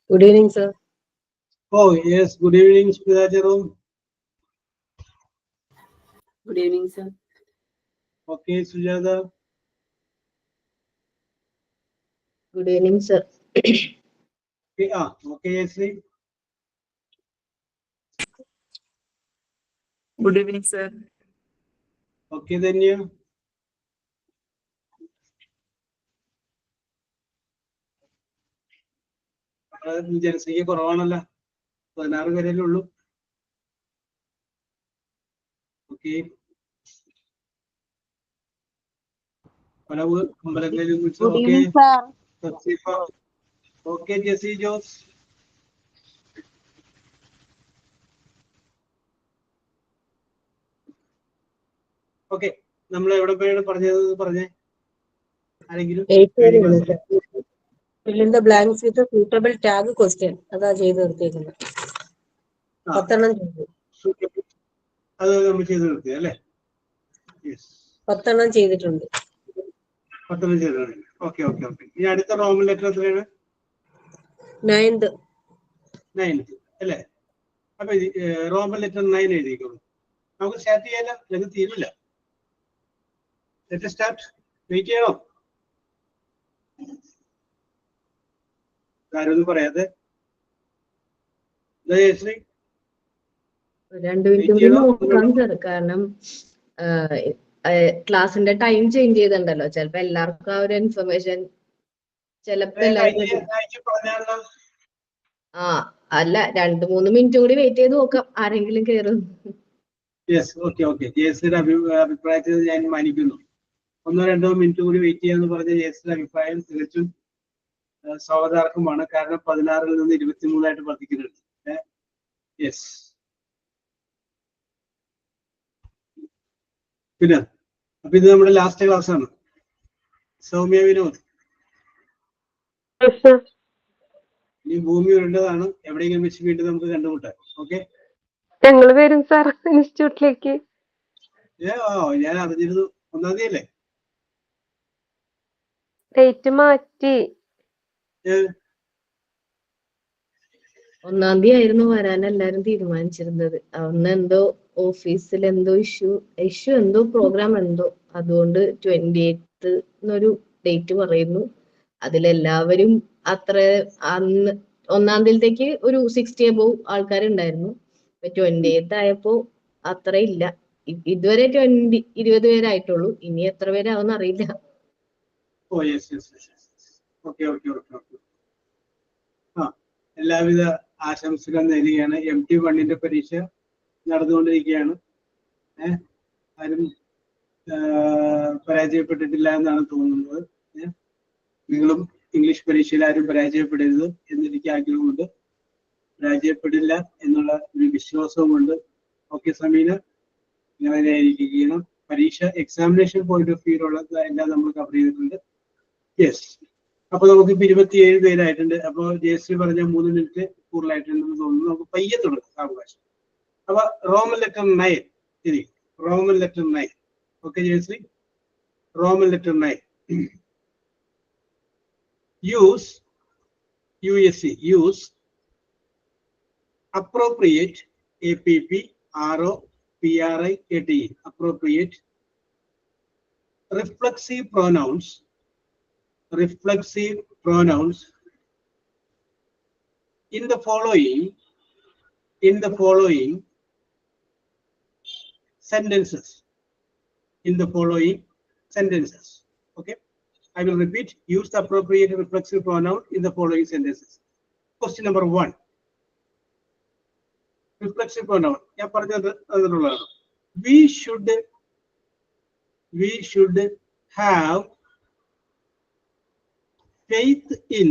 Good evening, sir. Oh, yes. Good evening, Smita Jerome. Good evening, sir. Okay, Sujata. Good evening, sir. Okay, okay, Yasri. Good evening, sir. Okay, then you. ജനസംഖ്യ കുറവാണല്ലോ, 16 പേരല്ലേ ഉള്ളൂ. Okay, പല അമ്പലങ്ങളിലും okay. Jessy Jose. Okay, നമ്മൾ എവിടെ പോയാണ് പറഞ്ഞേ ആരെങ്കിലും? Fill in the blanks with a suitable tag question. അതാ ചെയ്ത് നിർത്തിയിരിക്കുന്നത്. 10 ചെയ്തു. അത് നമ്മൾ ചെയ്ത് നിർത്തി അല്ലേ? 10 ചെയ്തിട്ടുണ്ട്. 10 ചെയ്തിട്ടുണ്ട്. Okay okay okay. ഇനി അടുത്ത റോമൻ ലെറ്റർ എത്രയാണ്? 9th അല്ലേ? അപ്പൊ റോമൻ ലെറ്റർ 9 എഴുതിക്കോളൂ. നമുക്ക് സ്റ്റാർട്ട് ചെയ്യാനോ? അല്ലെങ്കിൽ തീരില്ല. Let start. വെയിറ്റ് ചെയ്യണോ? കാര്യമൊന്നും പറയാതെ 2 മിനിറ്റ് നോക്കാം സർ. കാരണം ക്ലാസിന്റെ ടൈം ചേഞ്ച് ചെയ്തിട്ടുണ്ടല്ലോ. ചിലപ്പോ എല്ലാവർക്കും ആ ഒരു ഇൻഫർമേഷൻ ചിലപ്പോ അല്ല 2-3 മിനിറ്റ് കൂടി വെയിറ്റ് ചെയ്ത് നോക്കാം, ആരെങ്കിലും കയറും. അഭിപ്രായത്തിൽ ഞാൻ മാനിക്കുന്നു. 1-2 മിനിറ്റ് കൂടി വെയിറ്റ് ചെയ്യാന്ന് പറഞ്ഞ ജേസിന്റെ അഭിപ്രായം തികച്ചും സ്വാഗതാർഹമാണ്. കാരണം 16-ൽ നിന്ന് 23 വർദ്ധിക്കുന്നുണ്ട്. പിന്നെ അപ്പൊ ഇത് നമ്മുടെ ലാസ്റ്റ് ക്ലാസ് ആണ്. സൗമ്യ വിനോദ്, ഇനി ഭൂമി ഉരുണ്ടതാണ്. എവിടെയെങ്കിലും വെച്ച് വീണ്ടും നമുക്ക് കണ്ടുമുട്ടാം. ഓക്കെ, ഞങ്ങൾ വരും സാർ ഇൻസ്റ്റിറ്റ്യൂട്ടിലേക്ക്. ഞാൻ അറിഞ്ഞിരുന്നു. 1-ാം തീയതി അല്ലേ? ഡേറ്റ് മാറ്റി. 1-ാം തീയതി ആയിരുന്നു വരാൻ എല്ലാരും തീരുമാനിച്ചിരുന്നത്. അന്ന് എന്തോ ഓഫീസിൽ എന്തോ ഇഷ്യൂ എന്തോ പ്രോഗ്രാം എന്തോ, അതുകൊണ്ട് 28th എന്നൊരു ഡേറ്റ് പറയുന്നു. അതിലെല്ലാവരും അത്ര അന്ന് 1-ാം തീയതിയിലേക്ക് ഒരു 60 above ആൾക്കാരുണ്ടായിരുന്നു. 28th ആയപ്പോ അത്ര ഇല്ല. ഇതുവരെ 20 പേരായിട്ടുള്ളൂ. ഇനി എത്ര പേരാവുന്ന അറിയില്ല. എല്ലാവിധ ആശംസകൾ നേരുകയാണ്. MT1 പരീക്ഷ നടന്നുകൊണ്ടിരിക്കുകയാണ്. ആരും പരാജയപ്പെട്ടിട്ടില്ല എന്നാണ് തോന്നുന്നത്. നിങ്ങളും ഇംഗ്ലീഷ് പരീക്ഷയിൽ ആരും പരാജയപ്പെടരുത് എന്നെനിക്ക് ആഗ്രഹമുണ്ട്. പരാജയപ്പെടില്ല എന്നുള്ള ഒരു വിശ്വാസവുമുണ്ട്. ഓക്കെ സമീന, ഇങ്ങനെ ഇരിക്കണം. പരീക്ഷ എക്സാമിനേഷൻ പോയിന്റ് ഓഫ് വ്യൂ ഉള്ളത് എല്ലാം നമ്മൾ കവർ ചെയ്തിട്ടുണ്ട്. അപ്പൊ നമുക്ക് 27 പേരായിട്ടുണ്ട്. അപ്പൊ ജയശ്രീ പറഞ്ഞ 3 മിനിറ്റ് കൂടുതലായിട്ടുണ്ടെന്ന് തോന്നുന്നു. നമുക്ക് പയ്യെ തുടങ്ങാം അവകാശം. അപ്പൊ റോമൻ ലെറ്റർ 9 ശരി, Roman letter 9. Okay Jayashree, Roman letter 9. use appropriate appropriate appropriate reflexive pronouns in the following sentences. Okay, I will repeat. Use the appropriate reflexive pronoun in the following sentences. Question number 1. Reflexive pronoun. We should have faith in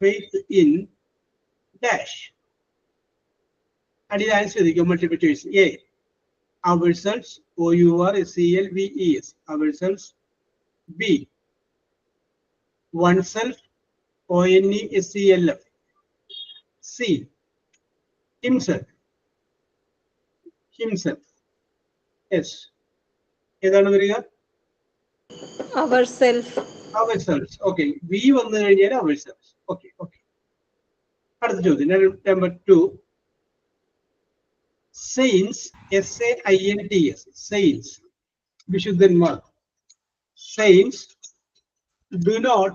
faith dash. And the answer is multiple choice. A. Ourselves, OURSELVES, ourselves. B. oneself, ONESELF. C. himself. Yes. ഏതാണ് വരിക? ourselves. Okay. We വന്നു കഴിഞ്ഞാൽ ourselves. Okay. അടുത്ത ചോദ്യം number 2. Saints, SAINTS, saints, വിശുദ്ധന്മാർ. Saints do not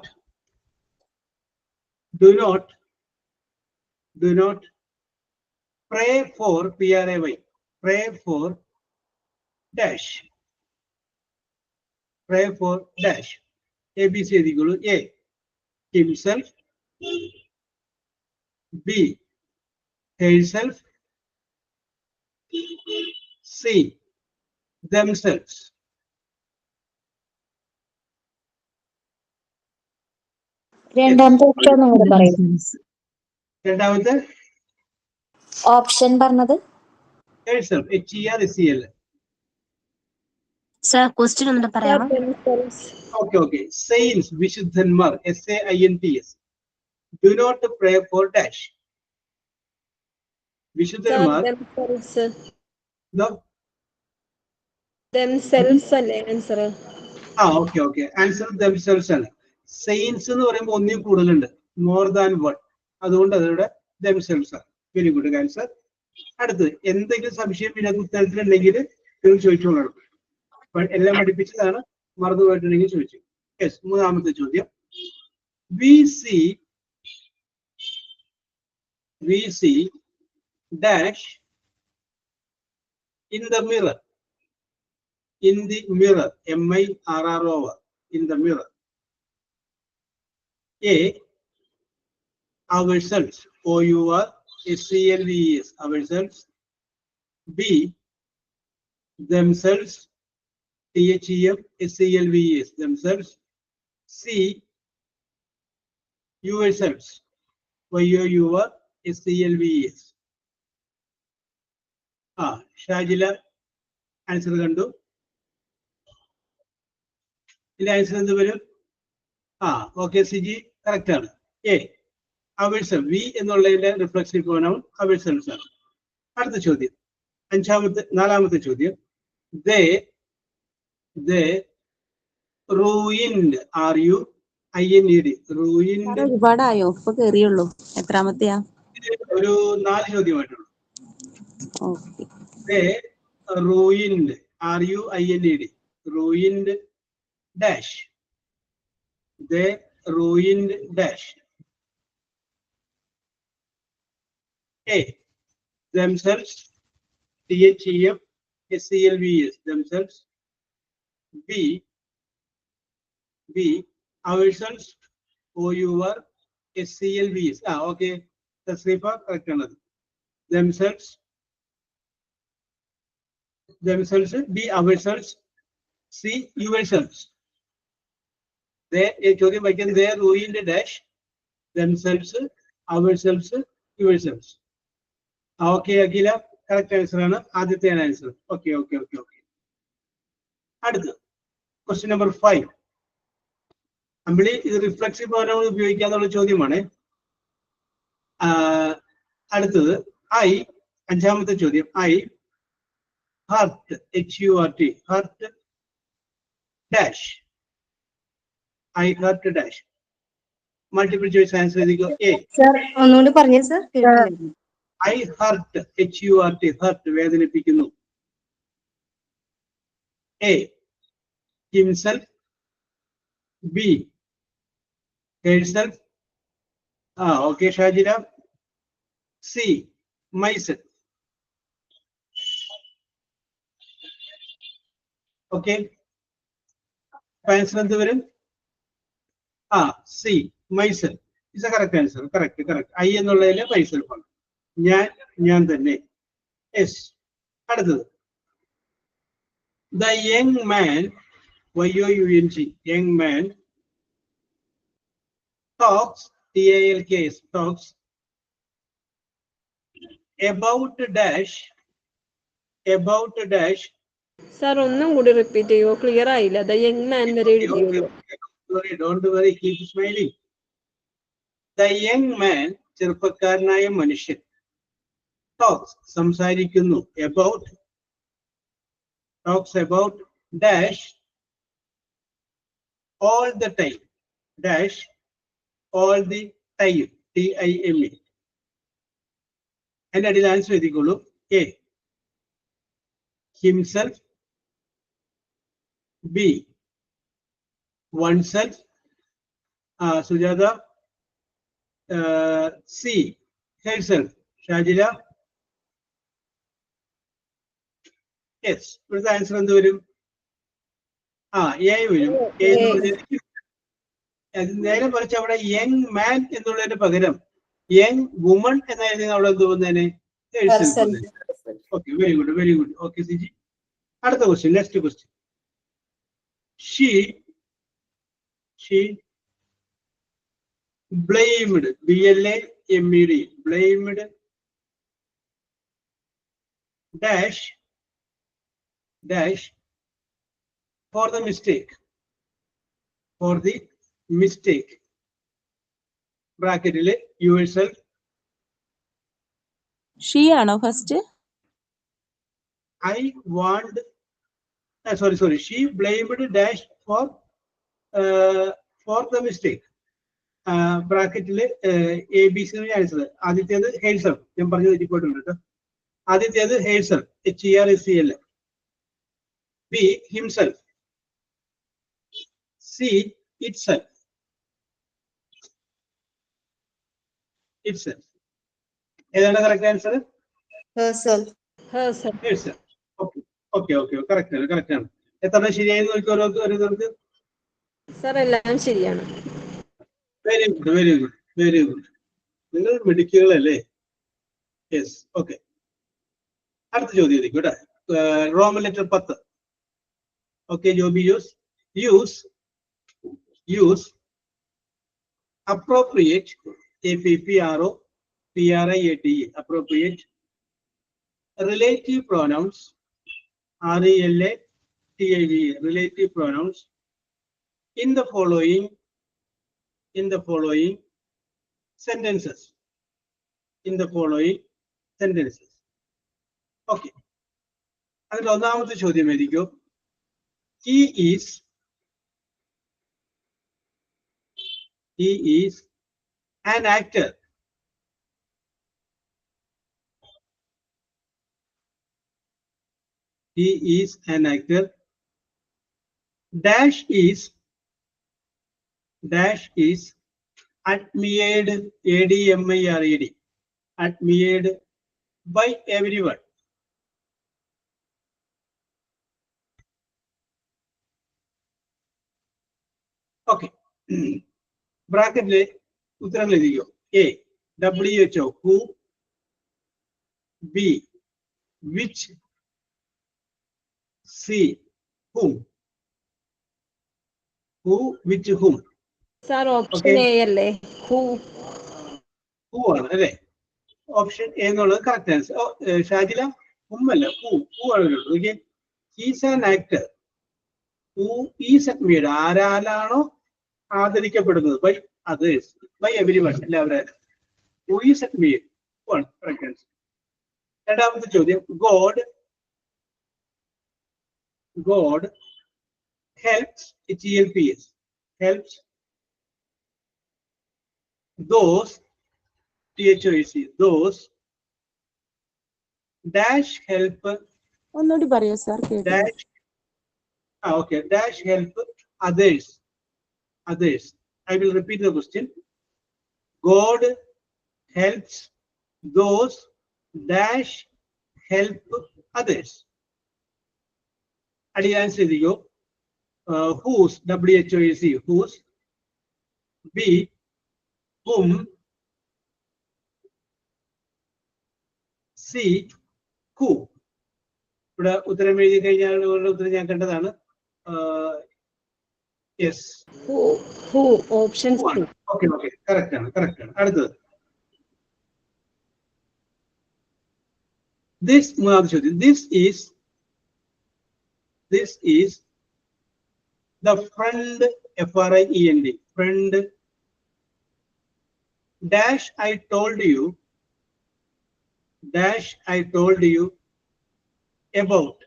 pray for PRAY, pray for dash, pray for dash. ABC എഴുതിക്കോളൂ. A, himself. B, herself. C, themselves. രണ്ടാമത്തെ option ഒന്നുകൂടെ പറയൂ. രണ്ടാമത്തെ ഓപ്ഷൻ പറഞ്ഞത് herself, HERSEL. സർ ക്വസ്റ്റ്യൻ ഒന്നുകൂടെ പറയാമോ? Okay. Saints, വിശുദ്ധന്മാർ, SAINTS, do not pray for dash. വിശുദ്ധന്മാർ themselves അല്ലേ ആൻസർ? ഓക്കെ ആൻസർ themselves ആണ്. സെയിൻസ് എന്ന് പറയുമ്പോൾ ഒന്നിൽ കൂടുതലുണ്ട്, മോർ ദാൻ വൺ, അതുകൊണ്ട് അതിവിടെ themselves ആണ്. Very good answer. അടുത്തത് എന്തെങ്കിലും സംശയം ഇതിനകത്ത് ഉത്തരത്തിലുണ്ടെങ്കിൽ നിങ്ങൾ ചോദിച്ചോളണം. എല്ലാം പഠിപ്പിച്ചതാണ്, മറന്നു പോയിട്ടുണ്ടെങ്കിൽ ചോദിച്ചു. യെസ്, മൂന്നാമത്തെ ചോദ്യം. We see dash in the mirror. In the mirror, MIRROR, in the mirror. A, ourselves, OURSELVES, ourselves. B, themselves, THEMSELVES, themselves. C, yourselves, YOURSELVES. Shajila answer കണ്ടു. ഇതിന്റെ ആൻസർ എന്ത് വരും? ഓക്കെ, സിജി കറക്റ്റ് ആണ്. എ, അവേഴ്സെൽഫ്, വി എന്നുള്ളതിന്റെ reflexive pronoun ourself ആണ്. അടുത്ത ചോദ്യം, നാലാമത്തെ ചോദ്യം. They ruined, RUINED, ruined. ഒരുപാടായോ? ഇപ്പൊ കേറിയുള്ളൂ. എത്രാമത്തെയാ? ഒരു 4 ചോദ്യമായിട്ടുള്ളൂ. Okay. They ruined, RUINED, ruined dash. They ruined dash. A, themselves, THEMSELVES, themselves. B, ourselves, OURSELVES. Okay, Tasrifa, correct another. Themselves, B, ourselves. C, yourselves. They ruined dash, themselves, ourselves, yourselves. Okay, Agila, correct answer ആണ്. ആദ്യത്തെ answer. Okay. അടുത്ത് question number 5. Ambili, ഇത് reflexive pronoun ഉപയോഗിക്കാന്നുള്ള ചോദ്യമാണ്. അടുത്തത് അഞ്ചാമത്തെ ചോദ്യം. Hurt, HURT, hurt dash. Hurt dash. Multiple choice answer എഴുതിക്കോ. എ, സർ ഒന്നുകൂടി പറഞ്ഞു സർ. ഹർട്ട്, HURT, ഹർട്ട്, വേദനിപ്പിക്കുന്നു. A, himself. B, herself. Okay, Shajira. C, myself. Okay, answer എന്ത് വരും? C, myself is the correct answer. Correct. I എന്നുള്ളതിലെ myself ആണ്. ഞാൻ തന്നെ. Yes. അടുത്തത്, the young man, YOUNG, young man talks, TALKS, talks about dash. Sir ഒന്നും കൂടി repeat ചെയ്യോ? Clear ആയില്ല. ദ യങ് മാൻ വരെ എഴുതിയുള്ളൂ. Don't worry, keep smiling. The young man, ചെറുപ്പക്കാരനായ മനുഷ്യൻ, talks, സംസാരിക്കുന്നു, talks about dash all the time, dash all the time, TIME, അതിന്റെ അടിയിൽ ആൻസർ എഴുതിക്കോളൂ. A himself, B oneself, Sujatha, C herself. Shajila? Yes. ഇവിടുത്തെ answer എന്ത് വരും? എ വരും. എ എന്ന് പറഞ്ഞാൽ നേരെ മറിച്ച് അവിടെ യങ് മാൻ എന്നുള്ളതിന് പകരം യങ് വുമൺ എന്നായിരുന്നു അവിടെ എന്ത് വന്നേനെ? Okay, very good, very good. Okay Siji, അടുത്ത question, next question. She blamed, blamed, blamed dash for the mistake, ബ്രാക്കറ്റില് yourself. ഷീ ആണോ ഫസ്റ്റ്? sorry, she blamed dash for the mistake. ബ്രാക്കറ്റില് ABC ആൻസർ. ആദ്യത്തേത് ഹെയ്സൽ, ഞാൻ പറഞ്ഞത് തെറ്റിപ്പോയിട്ടുണ്ട് കേട്ടോ. ആദ്യത്തേത് herself, HERSEL. B himself, C itself. ഏതാണ് കറക്റ്റ് ആൻസർ? ഓക്കെ, കറക്റ്റ് ആണ്. എത്ര ശരിയായി നോക്കി ഓരോരുത്തർക്ക്. സാർ എല്ലാം ശരിയാണ്. Very good. നിങ്ങൾ മിടുക്കികളല്ലേ? യെസ്. ഓക്കെ, അടുത്ത ചോദ്യം ആയിരിക്കും കേട്ടോ. Roman letter 10. Okay, Joby. Use appropriate, APPROPRIATE, appropriate relative pronouns, RELATIVE, relative pronouns in the following sentences. Okay, അതിൽ ഒന്നാമത്തെ ചോദ്യം ആയിരിക്കും, he is an actor. He is an actor. Dash is admired, ADMIRED, admired by everyone. Okay. ബ്രാക്കറ്റിലെ ഉത്തരങ്ങൾ എഴുതിയോ. A WHO, who. B which. C whom. Which, whom. Sir option A അല്ലേ? Who ആണ് അല്ലേ? Option A എന്നുള്ളത് correct answer. Shajila? ഹുമ്മല്ല, who ആണ്. Okay, he's an actor. Who is admired, ആരാലാണോ ആദരിക്കപ്പെടുന്നത്, ബൈ അതേഴ്സ്, ബൈ എവരിവൺ, എല്ലാവരും. ഹൂ ഈസ് അഡ്മിയർഡ് ആണ് കറക്റ്റ് ആൻസർ. രണ്ടാമത്തെ ചോദ്യം, God helps, HELPS, helps those, THOAC, those dash help. ഒന്നുകൂടി പറയോ sir? Dash, okay, dash help others. I will repeat the question. God helps those dash help others. അടി answer ചെയ്യോ. whose, WHOAC, whose. B whom. C who. ഇവിടെ ഉത്തരം എഴുതി കഴിഞ്ഞാൽ ഉത്തരം ഞാൻ കണ്ടതാണ്. Yes, who, option C. Okay, correct ആണ്. അടുത്തത് മൂന്നാമത്തെ ചോദ്യം, this is the friend, FRIEND, friend dash I told you about,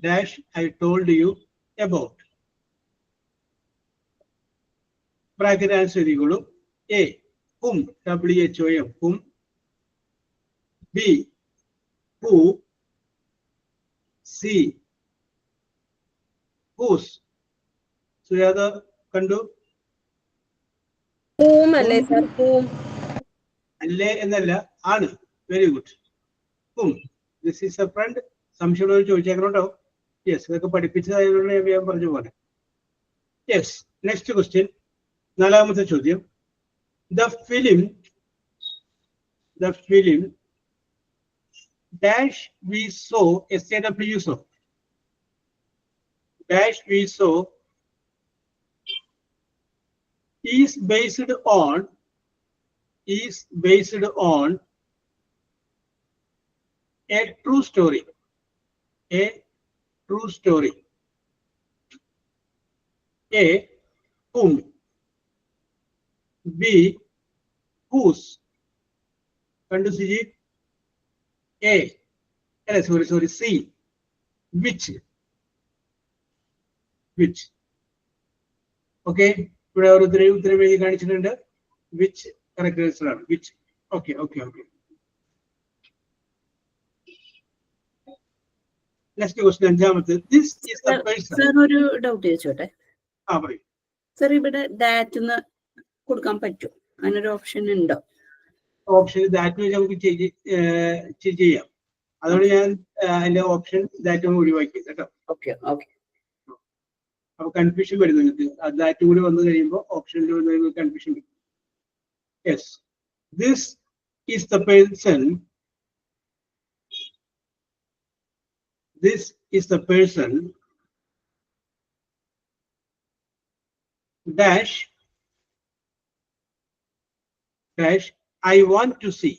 dash I told you about. Bracket answer ചെയ്തോളൂ. A whom, WHOM, whom. B. Who. C. Whose. Sujata, Kandu. Whom അല്ലേ sir? Whom. അല്ലേ എന്നല്ല, ആണ്. Very good. Whom. This is a friend. സംശയമുള്ളവർ ചോദിച്ചേക്കണോ? Yes, ഇതൊക്കെ പഠിപ്പിച്ചതായതുകൊണ്ട് ഞാൻ പറഞ്ഞു പോലെ. Yes, next question. നാലാമത്തെ ചോദ്യം. The film dash we saw SAWSO dash we saw is based on a true story. A true story. A. Whom. B. Whose. Kandu Siji. A. Sorry. C. Which. Okay. ഇവിടെ ഒരു ഉത്തരം എഴുതി കാണിച്ചിട്ടുണ്ട്. Which correct answer ആണ്. Which. Okay. Next question. അഞ്ചാമത്തെ. This is the person. Sir ഒരു doubt ചോദിച്ചോട്ടെ. പറയൂ. സർ ഇവിടെ ദാറ്റ് കൊടുക്കാൻ പറ്റും? അതിനൊരു ഓപ്ഷൻ ഉണ്ടോ? ഓപ്ഷൻ ദാറ്റ് വെച്ച് നമുക്ക് ചെയ്യാം. അതുകൊണ്ട് ഞാൻ അതിന്റെ ഓപ്ഷൻ ദാറ്റ് ഒഴിവാക്കി കേട്ടോ. ഓക്കെ. അപ്പൊ കൺഫ്യൂഷൻ വരുന്നു നിങ്ങൾക്ക്. ദാറ്റ് കൂടി വന്നു കഴിയുമ്പോൾ ഓപ്ഷനിൽ വന്നു കൺഫ്യൂഷൻ വരും. Yes, this is the person. This is the person dash I want to see.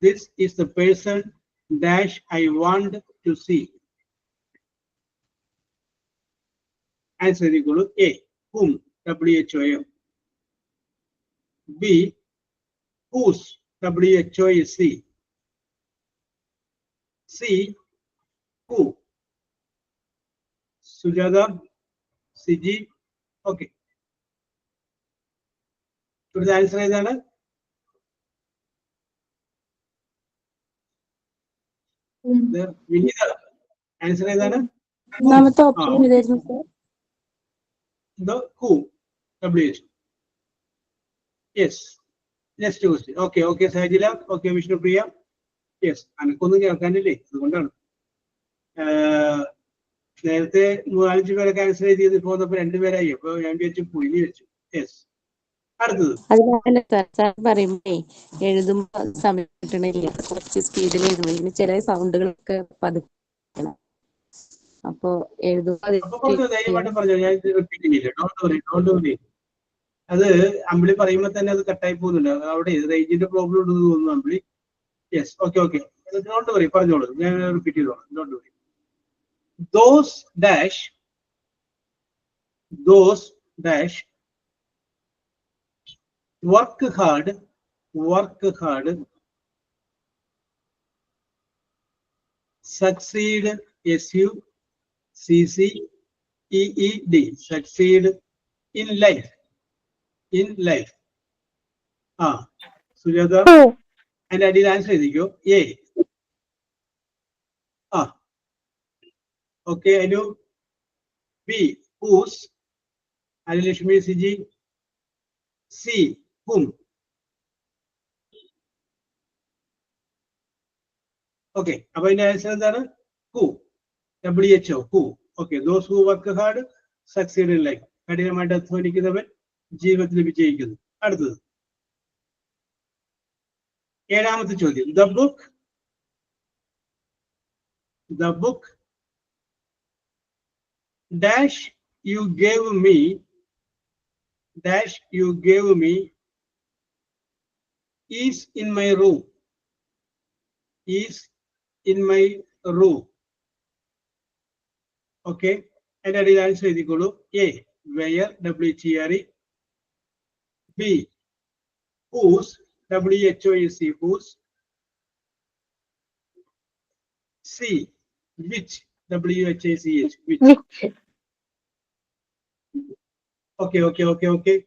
This is the person dash I want to see. Answer equal to A. Whom. WHOM. B. Whose. WHOSC. C. Who. Sujata. CG. Okay. So the answer is that. The answer is that. ഒന്നാമത്തെ option ഏതായിരുന്നു sir? The who. WH. Yes. Next question. Okay, Sajila. Okay, Vishnu Priya. Yes. അനക്കൊന്നും കേൾക്കാനില്ലേ, അതുകൊണ്ടാണ്. നേരത്തെ 4-5 പേരൊക്കെ answer ചെയ്ത് പോന്നപ്പോ 2 പേരായി. അപ്പൊ ഞാൻ വെച്ചു പുള്ളി വെച്ചു. യെസ്, അടുത്തത്. അതിനല്ല സാർ പറയുമ്പോ എഴുതുമ്പോ സമയം കിട്ടണില്ല, കുറച്ച് സ്പീഡിൽ എഴുതുമ്പോൾ ചില സൗണ്ടുകളൊക്കെ പതുക്കണം. അപ്പൊ ദയവായിട്ട് പറഞ്ഞു, ഞാൻ റിപ്പീറ്റ് ചെയ്യില്ല. Don't worry. അത് അമ്പിളി പറയുമ്പോ തന്നെ അത് കട്ടായി പോകുന്നുണ്ട്. അവിടെ റേഞ്ചിന്റെ പ്രോബ്ലം ഉണ്ടെന്ന് തോന്നുന്നു Ambili. Yes, okay. Don't worry, പറഞ്ഞോളൂ. ഞാൻ റിപ്പീറ്റ് ചെയ്തോളാം. Don't worry. Those dash work hard, succeed, SUCCEED, succeed in life. Sujata, and I did answer you. A. Okay, I know. B. Whose. Alilashmi CG. C. Whom. Okay, अब in answer दाना who. WHO. Who. Okay, those who work hard succeed in life. കഠിനമായിട്ട് അധ്വാനിക്കുന്നവൻ ജീവിതത്തിൽ വിജയിക്കുന്നു. അടുത്തത് 7ാമത്തെ ചോദ്യം. The book dash you gave me is in my room. Okay, and that is answer is equal to A. Where. WHERE. B. Whose. WHOSE. Whose. C. Which. WHACH. Which. Okay.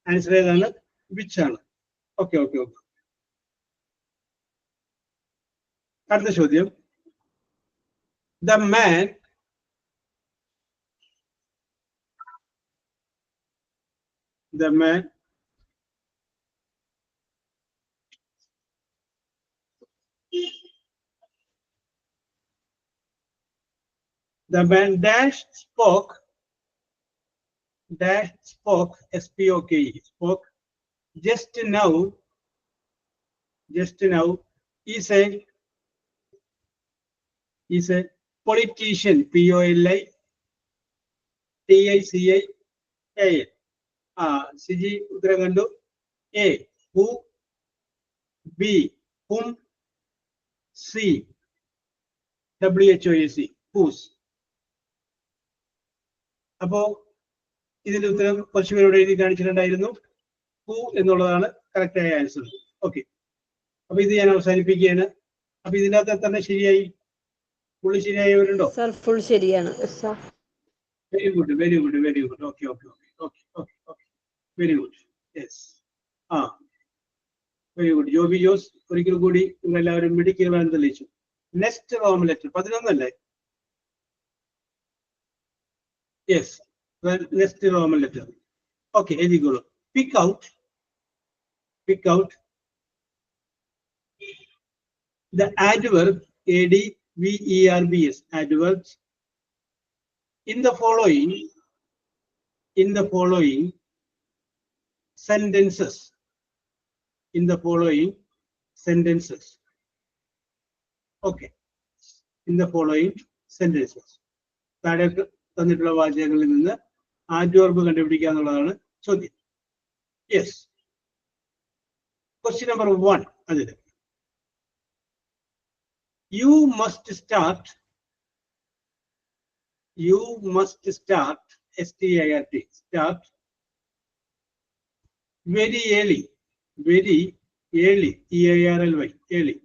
Answer is which ആണ്. Okay. അടുത്ത ചോദ്യം. The man dash spoke S-P-O-K-E, spoke just now is a politician, P-O-L-I-T-I-C-I-A-N. Siji ഉത്തരം കണ്ടു. A, who, B, whom, C, W-H-O-A-C, whose. അപ്പോ ഇതിന്റെ ഉത്തരം കുറച്ച് പേരോട് എഴുതി കാണിച്ചിട്ടുണ്ടായിരുന്നു. ഹു എന്നുള്ളതാണ് കറക്റ്റ് ആയ ആൻസർ. ഓക്കെ, അപ്പൊ ഇത് ഞാൻ അവസാനിപ്പിക്കുകയാണ്. അപ്പൊ ഇതിന്റെ അകത്ത് എത്ര ശരിയായി? ഫുള്ള് ശരിയായവരുണ്ടോ? സർ ഫുൾ ശരിയാണ്. Very good. Okay, very good. Yes, very good. Joby Jose, ഒരിക്കൽ കൂടി നിങ്ങളെല്ലാവരും മിടുക്കികളാണ് തെളിയിച്ചു. നെക്സ്റ്റ് റോമൻ ലെറ്റർ 11 അല്ലേ? Yes, next Roman letter. Okay, എഴുതിക്കോളൂ. Pick out the adverb, ADVERBs, adverbs in the following sentences. Okay, in the following sentences. താഴെ തന്നിട്ടുള്ള വാചകങ്ങളിൽ നിന്ന് adverb കണ്ടുപിടിക്കുക എന്നുള്ളതാണ് ചോദ്യം. Yes, question number 1. അതിൽ you must start start very early, EARLY, early.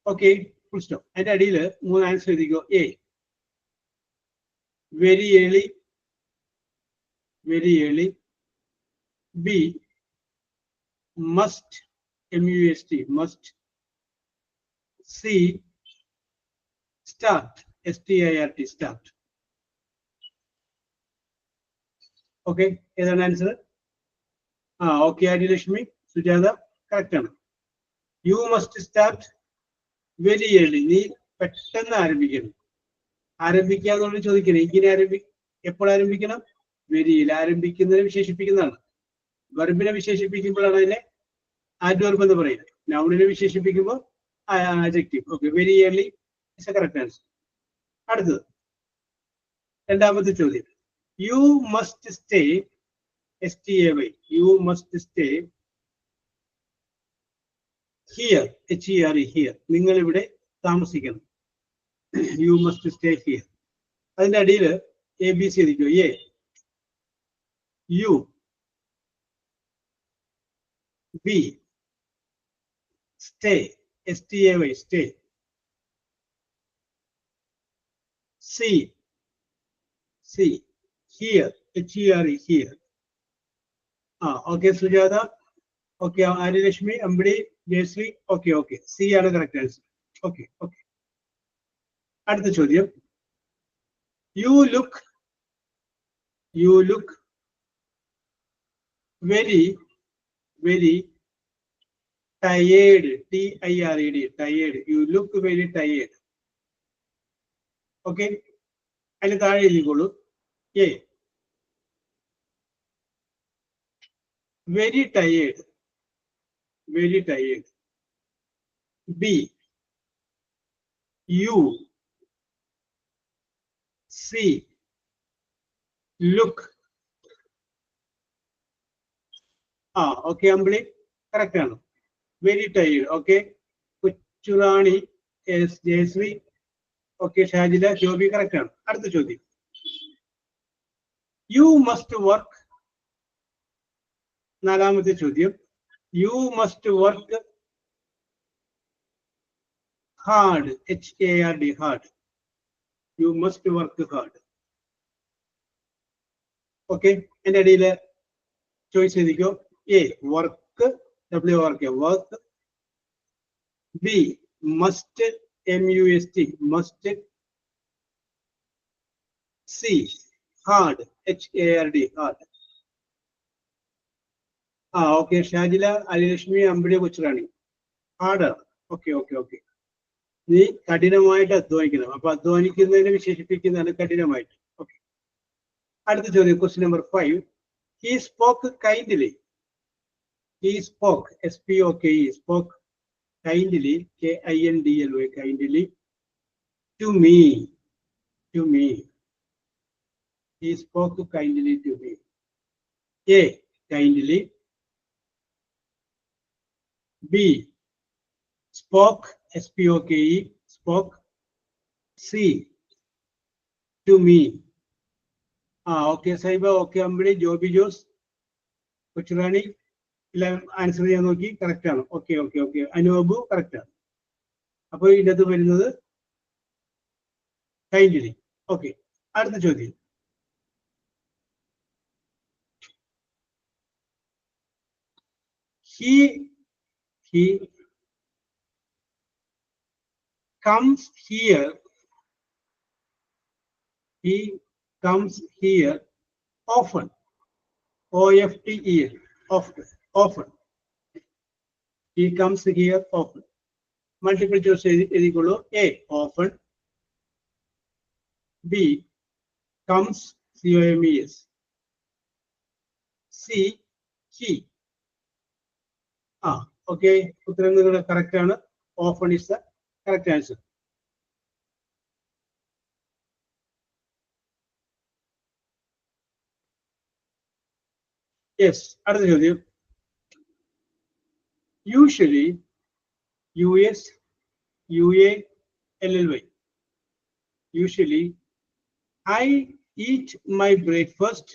Okay, full stop. അതിന്റെ അടിയിൽ 3 ആൻസർ എഴുതിക്കോ. A, very early. B, must, MUST, must. C, start, STIRT, start. Okay, ഏതാണ് answer? Okay, Aryalakshmi, Sujatha, correct ആണ്. You must start very early. നീ പെട്ടെന്ന് ആരംഭിക്കണം. ആരംഭിക്കാന്നുള്ളത് ചോദിക്കണം. ഇങ്ങനെ എപ്പോൾ ആരംഭിക്കണം? വെരിയിൽ. ആരംഭിക്കുന്നതിനെ വിശേഷിപ്പിക്കുന്നതാണ്. വെർബിനെ വിശേഷിപ്പിക്കുമ്പോഴാണ് അതിനെ ആഡ്വർബ് എന്ന് പറയുന്നത്. നൗണിനെ വിശേഷിപ്പിക്കുമ്പോൾ adjective. Okay, very early is a correct answer. അടുത്തത് രണ്ടാമത്തെ ചോദ്യം. You must stay, STAY, you must stay here, HERE, here. നിങ്ങൾ ഇവിടെ താമസിക്കണം. You must stay here. അതിന്റെ അടിയിൽ ABC എഴുതിക്കോ. A, you, B, stay, STAY, stay. C, here, HERE, here. Okay, Sujata. Okay, Arilashmi, Ambidi, Jayasri. Okay. C ആണ് correct answer. Okay. അടുത്ത ചോദ്യം. You look very tired, TIRED, tired. You look very tired. Okay, അതിന് താഴെ എഴുതിക്കോളൂ. A, very tired. B, you. C, look. Okay, Ambli, correct ആണ്. Very tired. Okay, Kuchurani, yes, Jayasri. Okay, Shajila, Jobi, correct ആണ്. അടുത്ത ചോദ്യം. You must work. നാലാമത്തെ ചോദ്യം. You must work hard, HARD, hard. You must work hard. Okay, എൻ്റെ അടിയിൽ choice എഴുതിക്കോ. A, work, WORK, work. B. Must, M-U-S-T, must. C. Hard, H-A-R-D, hard. Okay. Shajila Alilashmi Ambide Kuchrani. Harder. Okay. നീ കഠിനമായിട്ട് അധ്വാനിക്കണം. അപ്പൊ അധ്വാനിക്കുന്നതിനെ വിശേഷിപ്പിക്കുന്നതാണ് കഠിനമായിട്ട്. Okay. അടുത്ത ചോദ്യം, question number 5. He spoke kindly. He spoke, S-P-O-K-E, spoke kindly, K-I-N-D-L-Y, kindly, to me. To me. He spoke kindly to me. A. Kindly. B. Spoke, S-P-O-K-E, spoke. C. To me. Okay, Saiba, okay, Ambide, Joby Jose, Kuchrani, answer ചെയ്യാൻ നോക്കി. Correct ആണ്. Okay. അനുബു correct ആണ്. അപ്പൊ ഇതിനകത്ത് വരുന്നത് kindly. Okay. അടുത്ത ചോദ്യം, he comes here. He comes here often. O-F-T-E-N, often. He comes here often. Multiple choice equal. A. Often. B. Comes, C-O-M-E-S. C. He. Okay. ഉത്തരം നിങ്ങളുടെ കറക്റ്റ് ആണ്. Often is the correct answer. Yes. അടുത്ത ചോദ്യം, usually, U-S-U-A-L-L-Y, usually I eat my breakfast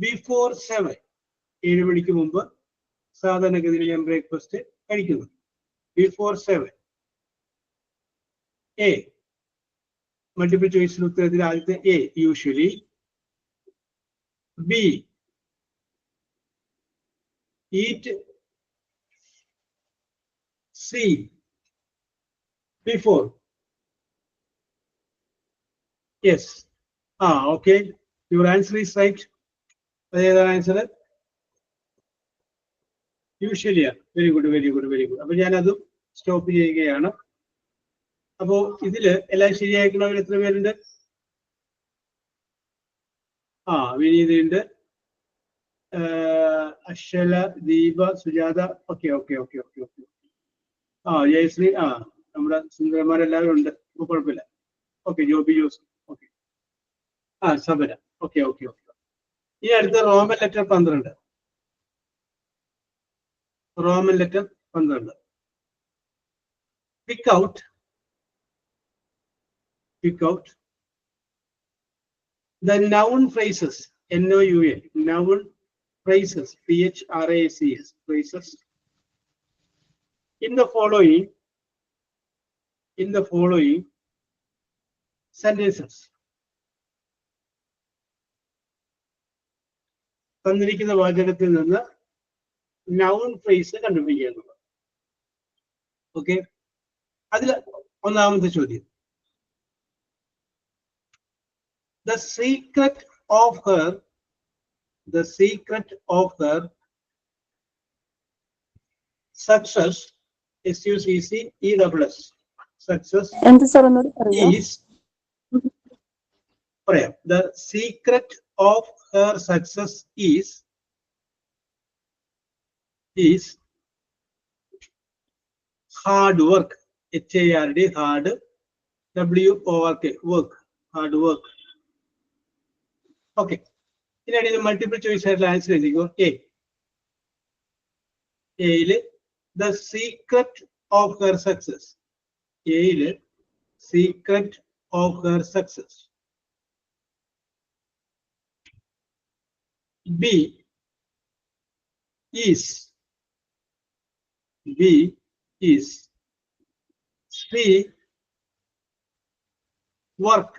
before 7. 7 മണിക്ക് മുമ്പ് സാധാരണഗതിയിൽ ഞാൻ breakfast കഴിക്കുന്നു. Before 7. A. മൾട്ടിപ്പിൾ ചോയ്സിൽ ഉത്തരത്തിൽ ആദ്യത്തെ A, usually. B. Eat. C. Before. Yes. Okay. Your answer is right. അതേതാണ് ആൻസർ? യൂഷ്വലി. Very good. അപ്പൊ ഞാനത് സ്റ്റോപ്പ് ചെയ്യുകയാണ്. അപ്പോ ഇതില് എല്ലാം ശരിയായിരിക്കണവർ എത്ര പേരുണ്ട്? വിനീതുണ്ട്, അക്ഷല, ദീപ, സുജാത. ഓക്കെ. ജയശ്രീ, നമ്മുടെ സുന്ദരന്മാരെല്ലാവരും ഉണ്ട്. കുഴപ്പമില്ല. Okay. Joby Jose. Okay. Sabara. Okay. ഈ അടുത്ത Roman letter 12. Roman letter 12. Pick out the noun phrases, N-O-U-N, noun phrases, P-H-R-A-C-S, phrases, in the following sentences. തന്നിരിക്കുന്ന വാചകത്തിൽ നിന്ന് noun phrase കണ്ടുപിടിക്കുക. ഓക്കെ. അതിൽ ഒന്നാമത്തെ ചോദ്യം, the secret of her success, S-U-C-C-E-S-S, success is, the secret of her success is hard work, H-A-R-D, hard, W-O-R-K, work, hard work. Okay. ഇതിനിടയിൽ multiple choice ആയിട്ടുള്ള answer എഴുതിക്കോ. എയില് the secret of her success. എയില് secret of her success. B is. C, work.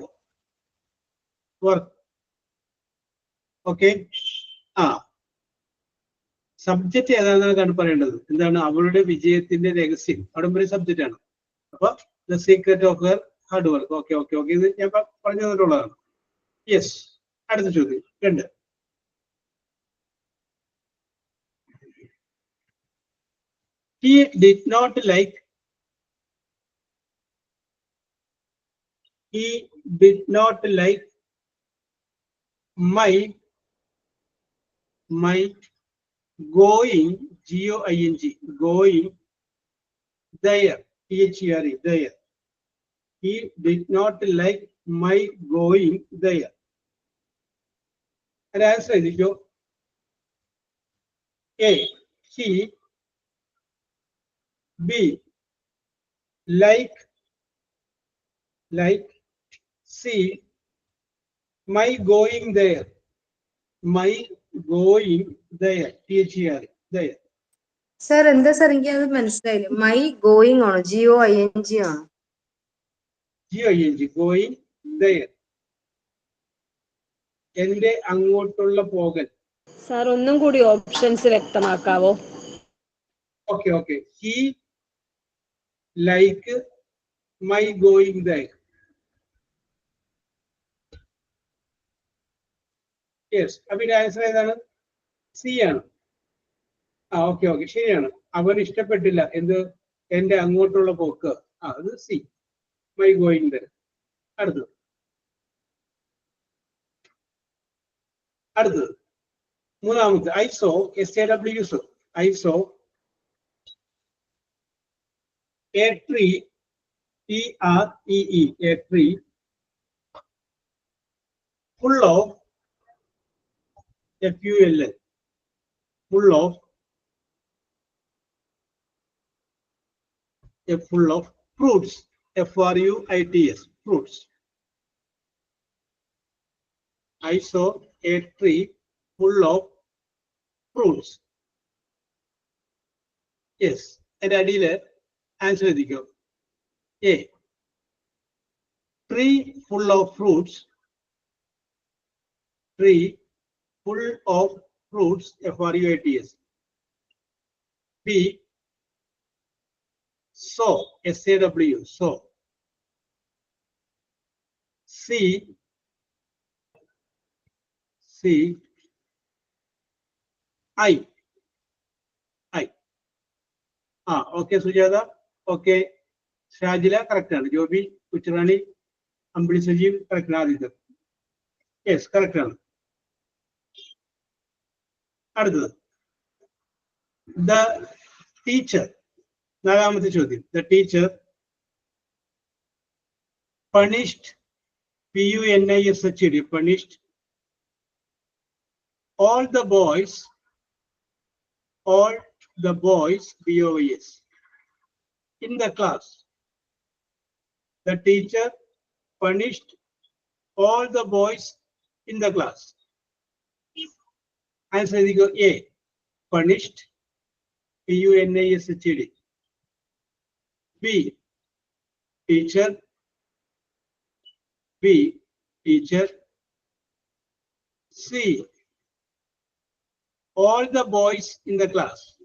Okay. Subject ഏതാണെന്നാണ് പറയേണ്ടത്. എന്താണ് അവളുടെ വിജയത്തിന്റെ രഹസ്യം, അവിടെ ഒരു സബ്ജക്റ്റ് ആണ്. അപ്പൊ the secret of her hard work. Okay okay okay, ഇത് ഞാൻ പറഞ്ഞു തന്നിട്ടുള്ളതാണ്. യെസ്, അടുത്ത ചോദ്യം 2. He did not like my going, G-O-I-N-G, going there, T-H-E-R-E, there. He did not like my going there. And answer is A, he, B, like, C, my going there, T-H-E-R-E, there. Sir എന്താ sir എനിക്ക് അത് മനസ്സിലായില്ല. My going ആണോ? GOING ആണോ? G-O-I-N-G, going there. എന്റെ അങ്ങോട്ടുള്ള പോകൽ. Sir ഒന്നും കൂടി ഓപ്ഷൻസ് വ്യക്തമാക്കാവോ? Okay okay, he like my going there. Yes, അപ്പൊ ആൻസർ ഏതാണ്? സി ആണ്. ഓക്കെ ഓക്കെ, ശരിയാണ്. അവൻ ഇഷ്ടപ്പെട്ടില്ല എന്ത്? എന്റെ അങ്ങോട്ടുള്ള പോക്ക്. അത് സി, മൈ ഗോയിങ് ദർ. അടുത്തത് മൂന്നാമത്തെ. I saw, SAW, I saw a tree, T-R-E-E, a tree full of, F-U-L-L, full of fruits, F-R-U-I-T-S, fruits. I saw a tree full of fruits. Yes, and അടിയില് answer എഴുതിക്കോ. A, tree full of fruits, tree full of fruits, F-R-U-I-T-S. B, saw, S-A-W, saw. C, I. Okay, Sujata. Okay, Shajila, correct. Jobi, Kuchrani, Ambli Sajib, correct. Yes, correct. The teacher, the teacher punished, P-U-N-I-S-H-E-D, punished all the boys, B-O-Y-S, in the class. The teacher punished all the boys in the class. Answer is A, punished, P-U-N-I-S-H-E-D. B, teacher, C, all the boys in the class.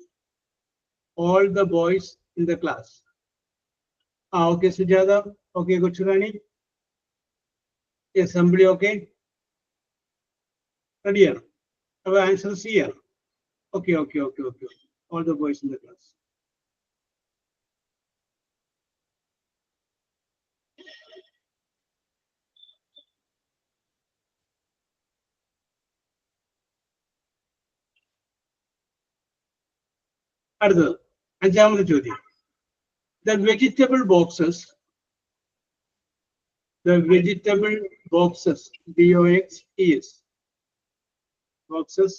Okay, Sujata. Okay, Kuchurani. Yes, somebody okay? Ready? Our answer is here. Okay. All the boys in the class. അഞ്ചാമത്തെ ചോദ്യം. The vegetable boxes, B-O-X-E-S, boxes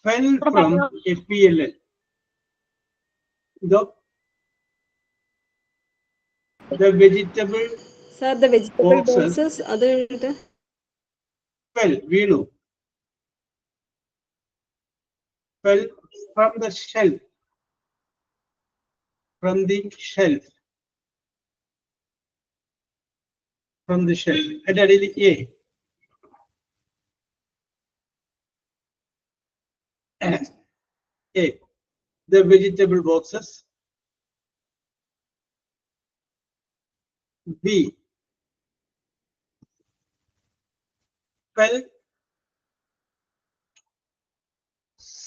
fell from F-E-L-L. The vegetable Sir, the vegetable boxes, അത് fell, വീണു, fell from the shelf, from the shelf. And that is A. A. The vegetable boxes. B. Well. C.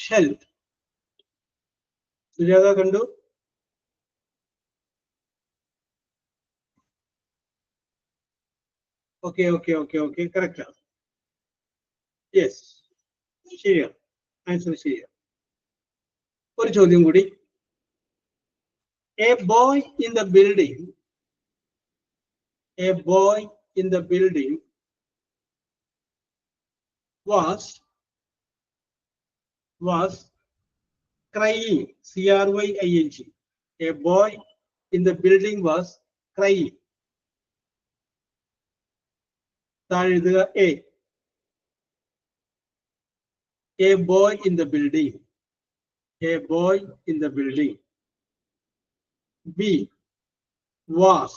Shelf. Sujata Kandu. Okay. Correct. Yes. ശരിയാണ്. Answer ശരിയാണ്. ഒരു ചോദ്യം കൂടി. A boy in the building was crying. C-R-Y-I-N-G. A boy in the building was crying. താഴെ എഴുതുക A. A boy in the building. B. Was.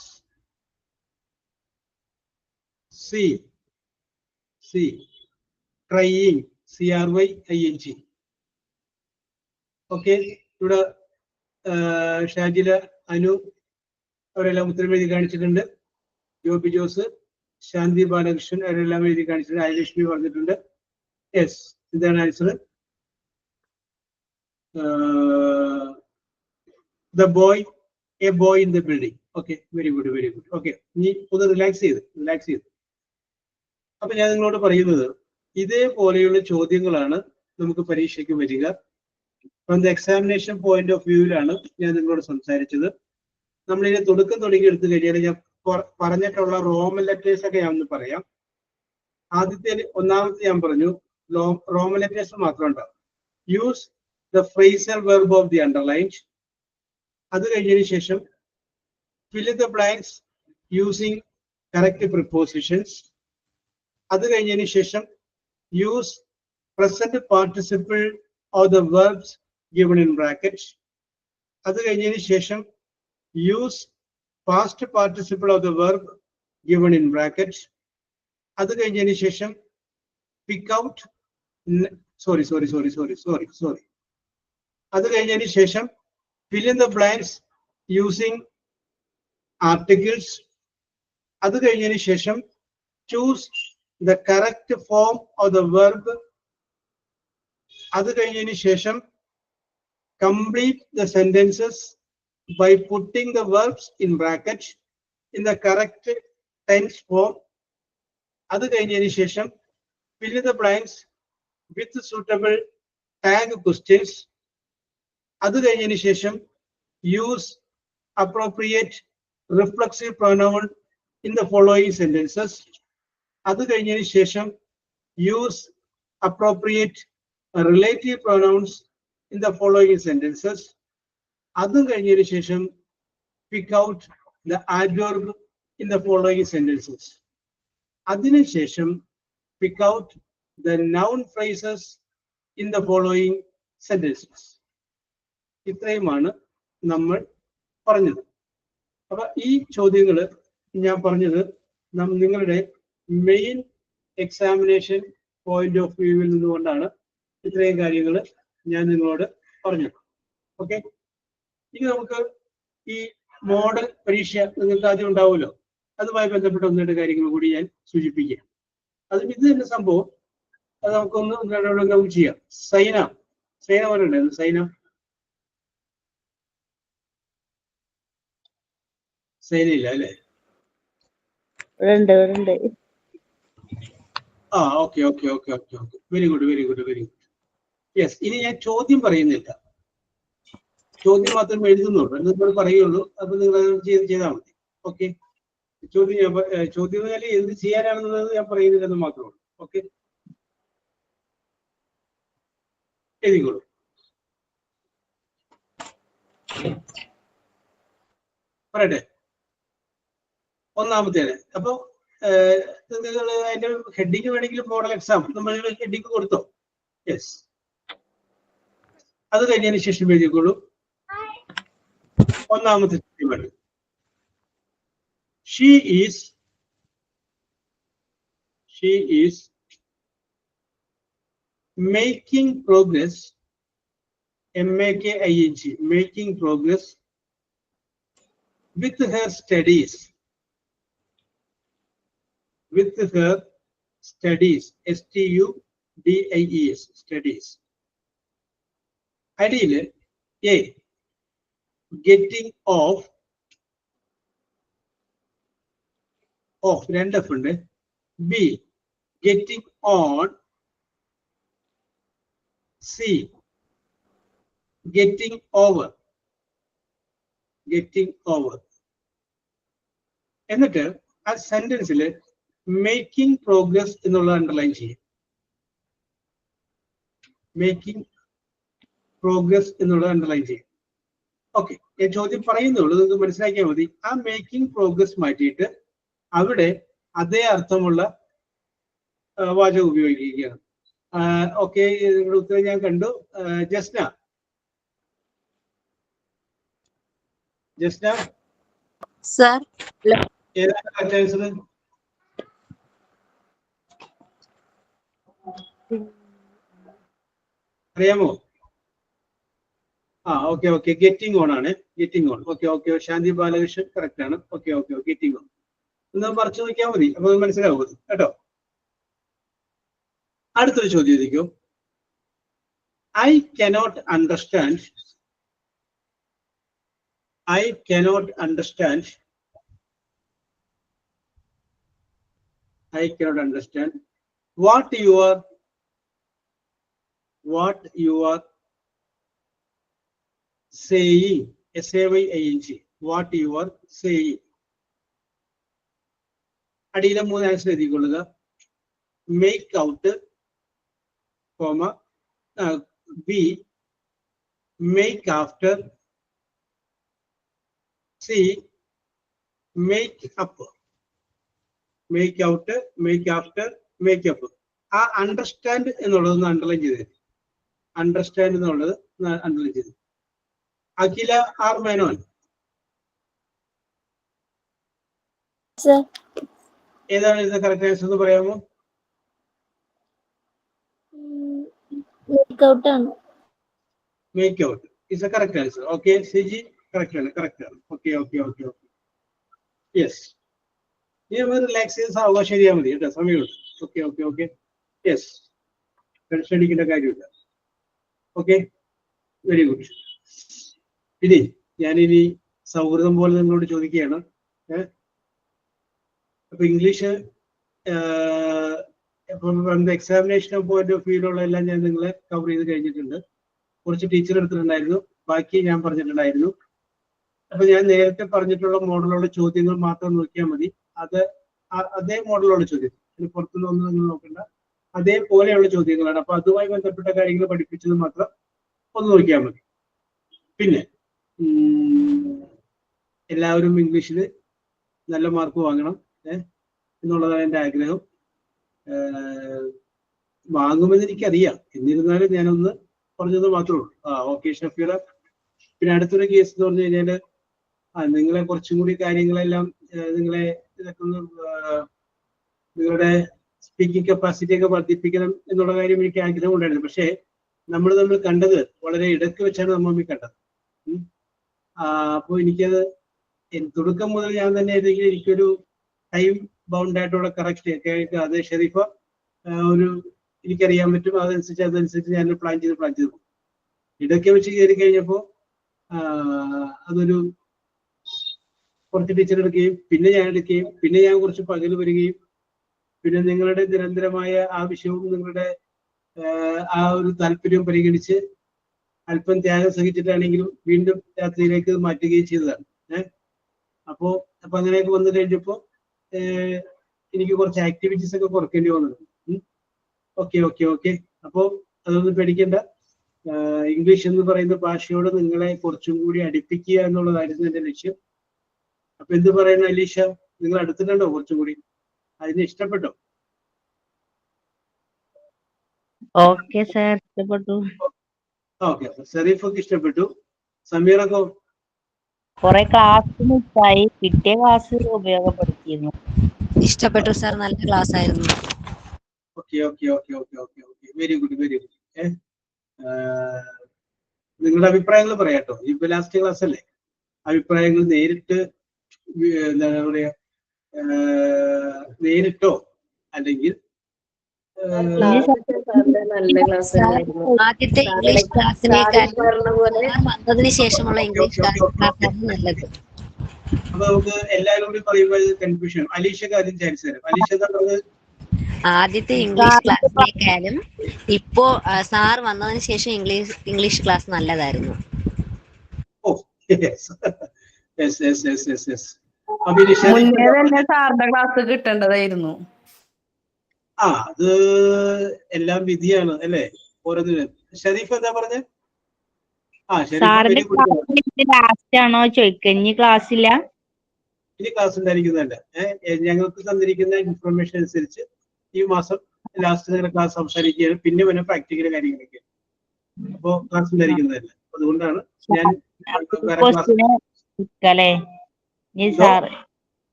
C. Crying. C-R-Y-I-N-G. Okay. ഇവിടെ ഷാജില, അനു അവരെല്ലാം ഉത്തരം എഴുതി കാണിച്ചിട്ടുണ്ട്. ജോബി ജോസ്, ശാന്തി ബാലകൃഷ്ണൻ അവരെല്ലാം എഴുതി കാണിച്ചിട്ടുണ്ട്. അയലക്ഷ്മി പറഞ്ഞിട്ടുണ്ട്. യെസ്, ഇതാണ് answer. A boy in the building. Okay, very good. Okay, നീ ഒന്ന് റിലാക്സ് ചെയ്ത്. അപ്പൊ ഞാൻ നിങ്ങളോട് പറയുന്നത് ഇതേപോലെയുള്ള ചോദ്യങ്ങളാണ് നമുക്ക് പരീക്ഷയ്ക്ക് വരിക. From the examination point of വ്യൂവിലാണ് ഞാൻ നിങ്ങളോട് സംസാരിച്ചത്. നമ്മളിതിനെ തുടക്കം തുടങ്ങി എടുത്തു കഴിഞ്ഞാൽ ഞാൻ പറഞ്ഞിട്ടുള്ള റോമൻ ലെറ്റേഴ്സ് ഒക്കെ ഞാൻ ഒന്ന് പറയാം. ഒന്നാമത്തെ ഞാൻ പറഞ്ഞു റോമൻ ലെറ്റേഴ്സ് മാത്രം ഉണ്ടാവും. Use the phrasal verb of the underlined. അത് കഴിഞ്ഞതിന് ശേഷം fill in the blanks using correct prepositions. അത് കഴിഞ്ഞതിന് ശേഷം use present participle of the verbs given in brackets. അത് കഴിഞ്ഞതിന് ശേഷം use past participle of the verb given in brackets. അത് കഴിഞ്ഞതിന് ശേഷം pick out sorry. അത് കഴിഞ്ഞതിന് ശേഷം fill in the blanks using articles. അത് കഴിഞ്ഞതിന് ശേഷം choose the correct form of the verb. അത് കഴിഞ്ഞതിന് ശേഷം complete the sentences by putting the verbs in brackets in the correct tense form. അത് കഴിഞ്ഞതിന് ശേഷം fill in the blanks with suitable tag questions. അത് കഴിഞ്ഞതിന് ശേഷം use appropriate reflexive pronoun in the following sentences. അത് കഴിഞ്ഞതിന് ശേഷം use appropriate relative pronouns in the following sentences. അതും കഴിഞ്ഞതിന് ശേഷം pick out the adverb in the following sentences. അതിനുശേഷം pick out the noun phrases in the following sentences. ഇത്രയുമാണ് നമ്മൾ പറഞ്ഞത്. അപ്പൊ ഈ ചോദ്യങ്ങൾ ഞാൻ പറഞ്ഞത് നിങ്ങളുടെ മെയിൻ എക്സാമിനേഷൻ പോയിന്റ് ഓഫ് വ്യൂവിൽ നിന്നുകൊണ്ടാണ് ഇത്രയും കാര്യങ്ങൾ ഞാൻ നിങ്ങളോട് പറഞ്ഞത്. ഓക്കെ, ഇനി നമുക്ക് ഈ മോഡൽ പരീക്ഷ നിങ്ങൾക്ക് ആദ്യം ഉണ്ടാവുമല്ലോ, അതുമായി ബന്ധപ്പെട്ട ഒന്ന് രണ്ട് കാര്യങ്ങൾ കൂടി ഞാൻ സൂചിപ്പിക്കാം. അത് ഇത് തന്നെ സംഭവം, അത് നമുക്ക് ചെയ്യാം. സൈന പറഞ്ഞിട്ടുണ്ടായിരുന്നു. സൈനയില്ല അല്ലേ? ആ, ഓക്കെ. Very good. യെസ്, ഇനി ഞാൻ ചോദ്യം പറയുന്നില്ല, ചോദ്യം മാത്രം എഴുതുന്നുള്ളൂ, നിങ്ങൾ പറയുള്ളൂ. അപ്പൊ നിങ്ങൾ ചെയ്താൽ മതി. ഓക്കെ, ചോദ്യം എന്ത് ചെയ്യാനാണെന്നുള്ളത് ഞാൻ പറയുന്നില്ലെന്ന് മാത്രമേ ഉള്ളൂ. ഓക്കെ, എഴുതിക്കോളൂ. പറയട്ടെ, ഒന്നാമത്തേത്. അപ്പൊ നിങ്ങൾ അതിന്റെ ഹെഡിങ് വേണമെങ്കിൽ മോഡൽ എക്സാം നമ്മൾ ഹെഡിങ് കൊടുത്തോ? യെസ്. അത് കഴിഞ്ഞതിന് ശേഷം എഴുതിക്കോളൂ. ഒന്നാമത്തെ ചോദ്യം, she is making progress, MAKING, making progress with her studies, with her studies, STUDIES, studies. Ideally, A, getting off രണ്ട് F ഉണ്ട്. B, getting on. C, getting over. Getting over. എന്നിട്ട് ആ സെന്റൻസിൽ മേക്കിംഗ് പ്രോഗ്രസ് എന്നുള്ള അണ്ടർലൈൻ ചെയ്യും. Making progress എന്നുള്ളത് underline ചെയ്യും. Okay, ഞാൻ ചോദ്യം പറയുന്നുള്ളൂ, നിങ്ങൾക്ക് മനസ്സിലാക്കിയാൽ മതി. ആ മേക്കിംഗ് പ്രോഗ്രസ് മാറ്റിയിട്ട് അവിടെ അതേ അർത്ഥമുള്ള വാചകം ഉപയോഗിക്കുകയാണ്. ഓക്കെ, നിങ്ങളുടെ ഉത്തരം ഞാൻ കണ്ടു. ജസ്ന സർ ഏതാണ് കറക്റ്റ് ആൻസർ? അറിയാമോ? ഓക്കെ ഓക്കെ, ഗെറ്റിംഗ് ഓൺ ആണ്. Getting on. Okay okay, Shanti Balakrishnan correct ആണ്. ഓക്കെ ഓക്കെ, ഗെറ്റിംഗ് ഓൺ ഒന്ന് മറിച്ച് നോക്കിയാൽ മതി, അപ്പൊ മനസ്സിലാവും കേട്ടോ. അടുത്തൊരു ചോദ്യം ചോദിക്കും. I cannot understand, I cannot understand, I cannot understand what you are saying, SAYING, what you are saying. അടിയിലെ 3 ആൻസർ എഴുതിക്കൊള്ളുക. Make out, comma, B make after, C make up. Make out, make after, make up. ആ understand എന്നുള്ളത് underline ചെയ്ത്, understand എന്നുള്ളത് underline ചെയ്ത്. Akhila R Menon, ഏതാണ് ഇതിന്റെ correct answer എന്ന് പറയാമോ? Make out is a correct answer. Okay, Siji correct ആണ്, കറക്റ്റ് ആണ്. Okay okay okay okay, yes. ഇനി നമ്മൾ റിലാക്സ് ചെയ്ത് സാവകാശം ശരിയാ മതി കേട്ടോ, സമയമുണ്ട്. Okay okay okay, yes, tension അടിക്കേണ്ട കാര്യമില്ല. Okay, very good. ഇനി ഞാനിനി സൗഹൃദം പോലെ നിങ്ങളോട് ചോദിക്കുകയാണ്. അപ്പൊ ഇംഗ്ലീഷ് എക്സാമിനേഷൻ പോയിന്റ് ഓഫ് വ്യൂയിലുള്ള എല്ലാം ഞാൻ നിങ്ങളെ കവർ ചെയ്ത് കഴിഞ്ഞിട്ടുണ്ട്. കുറച്ച് ടീച്ചർ എടുത്തിട്ടുണ്ടായിരുന്നു, ബാക്കി ഞാൻ പറഞ്ഞിട്ടുണ്ടായിരുന്നു. അപ്പൊ ഞാൻ നേരത്തെ പറഞ്ഞിട്ടുള്ള മോഡലുള്ള ചോദ്യങ്ങൾ മാത്രം നോക്കിയാൽ മതി. അത് അതേ മോഡലുള്ള ചോദ്യം, പുറത്തുനിന്ന് ഒന്നും നിങ്ങൾ നോക്കണ്ട, അതേപോലെയുള്ള ചോദ്യങ്ങളാണ്. അപ്പൊ അതുമായി ബന്ധപ്പെട്ട കാര്യങ്ങൾ പഠിപ്പിച്ചത് മാത്രം ഒന്ന് നോക്കിയാൽ മതി. പിന്നെ എല്ലാവരും ഇംഗ്ലീഷിൽ നല്ല മാർക്ക് വാങ്ങണം എന്നുള്ളതാണ് എൻ്റെ ആഗ്രഹം. വാങ്ങുമെന്ന് എനിക്കറിയാം, എന്നിരുന്നാലും ഞാനൊന്ന് പറഞ്ഞത് മാത്രമേ ഉള്ളൂ. ഓക്കെ ഷഫീറ. പിന്നെ അടുത്തൊരു കേസ് എന്ന് പറഞ്ഞു കഴിഞ്ഞാൽ നിങ്ങളെ കുറച്ചും കൂടി കാര്യങ്ങളെല്ലാം നിങ്ങളെ ഇതൊക്കെ ഒന്ന് നിങ്ങളുടെ സ്പീക്കിംഗ് കപ്പാസിറ്റി ഒക്കെ വർദ്ധിപ്പിക്കണം എന്നുള്ള കാര്യം എനിക്ക് ആഗ്രഹം ഉണ്ടായിരുന്നു. പക്ഷേ നമ്മൾ തമ്മിൽ കണ്ടത് വളരെ ഇടയ്ക്ക് വെച്ചാണ് നമ്മൾ തമ്മിൽ കണ്ടത്. അപ്പോൾ എനിക്കത് തുടക്കം മുതൽ ഞാൻ തന്നെ എനിക്കൊരു ടൈം ബൗണ്ട് ആയിട്ടുള്ള കറക്റ്റ് അത് ഷെരീഫ ഒരു എനിക്കറിയാൻ പറ്റും. അതനുസരിച്ച് ഞാൻ പ്ലാൻ ചെയ്ത് പോകും. ഇടയ്ക്ക് വെച്ച് കയറി കഴിഞ്ഞപ്പോൾ അതൊരു കുറച്ച് ടീച്ചർ എടുക്കുകയും പിന്നെ ഞാൻ എടുക്കുകയും പിന്നെ ഞാൻ കുറച്ച് പകൽ വരികയും പിന്നെ നിങ്ങളുടെ നിരന്തരമായ ആവശ്യവും നിങ്ങളുടെ ആ ഒരു താല്പര്യവും പരിഗണിച്ച് അല്പം ത്യാഗം സഹിച്ചിട്ടാണെങ്കിലും വീണ്ടും രാത്രിയിലേക്ക് മാറ്റുകയും ചെയ്തതാണ്. അപ്പൊ അങ്ങനെയൊക്കെ വന്നു കഴിഞ്ഞപ്പോ എനിക്ക് കുറച്ച് ആക്ടിവിറ്റീസ് ഒക്കെ കുറയ്ക്കേണ്ടി വന്നിട്ടുണ്ട്. ഓക്കെ ഓക്കെ ഓക്കെ, അപ്പോ അതൊന്നും പേടിക്കണ്ട. ഇംഗ്ലീഷ് എന്ന് പറയുന്ന ഭാഷയോട് നിങ്ങളെ കുറച്ചും കൂടി അടുപ്പിക്കുക എന്നുള്ളതായിരുന്നു എന്റെ ലക്ഷ്യം. അപ്പൊ എന്ത് പറയുന്ന അലീഷ, നിങ്ങൾ അടുത്തിട്ടുണ്ടോ കുറച്ചും കൂടി? അതിനെ ഇഷ്ടപ്പെട്ടോ? ഓക്കെ സാർ, ഇഷ്ടപ്പെട്ടു. ഓക്കെ, ഷെരീഫൊക്കെ ഇഷ്ടപ്പെട്ടു. സമീറൊക്കെ കുറെ ക്ലാസ് മിസ്സായി, കിട്ടിയ ക്ലാസ് ഉപയോഗപ്പെടുത്തിയിരുന്നു. ഇഷ്ടപ്പെട്ടു സാർ, നല്ല ക്ലാസ് ആയിരുന്നു. Okay okay okay okay okay okay, very good very good. നിങ്ങളുടെ അഭിപ്രായങ്ങൾ പറയാട്ടോ. ഇപ്പൊ ലാസ്റ്റ് ക്ലാസ് അല്ലേ, അഭിപ്രായങ്ങൾ നേരിട്ട് എന്താണ് പറയാ, നേരിട്ടോ അല്ലെങ്കിൽ നല്ല ക്ലാസ് തന്നെയായിരുന്നു. ആദ്യത്തെ ഇംഗ്ലീഷ് ക്ലാസ്സിനേക്കാൾ പറഞ്ഞ പോലെ വന്നതിന് ശേഷമുള്ള ഇംഗ്ലീഷ് ക്ലാസ്സാണ് നല്ലത്. അപ്പൊ നമുക്ക് എല്ലാവരും കൂടി പറയുമ്പോൾ കൺഫ്യൂഷൻ. അലീഷക്ക് ആദ്യം ചാൻസ് തരാം. അലീഷ എന്താ പറഞ്ഞത്? ആദ്യത്തെ ഇംഗ്ലീഷ് ക്ലാസ്സിനേക്കാളും ഇപ്പോ സാർ വന്നതിന് ശേഷം ഇംഗ്ലീഷ് ക്ലാസ് നല്ലതായിരുന്നു. Oh yes yes yes yes yes yes. മുന്നേ തന്നെ സാറിന്റെ ക്ലാസ് കിട്ടേണ്ടതായിരുന്നു. അത് എല്ലാം വിധിയാണ് അല്ലേ, ഓരോന്നിനും. ഷരീഫ് എന്താ പറഞ്ഞേ? സാറിന്റെ ലാസ്റ്റ് ആണോ ചോദിക്കുക? ഇനി ക്ലാസ് ഇല്ല? ഇനി ക്ലാസ് ഉണ്ടായിരിക്കുന്നതല്ല. ഞങ്ങൾക്ക് തന്നിരിക്കുന്ന ഇൻഫർമേഷൻ അനുസരിച്ച് ഈ മാസം ലാസ്റ്റ് നിങ്ങളുടെ ക്ലാസ് അവസാനിക്കുകയാണ്. പിന്നെ പിന്നെ പ്രാക്ടിക്കൽ കാര്യങ്ങളൊക്കെ. അപ്പോ ക്ലാസ് ഉണ്ടായിരിക്കുന്നതല്ല. അതുകൊണ്ടാണ് ഞാൻ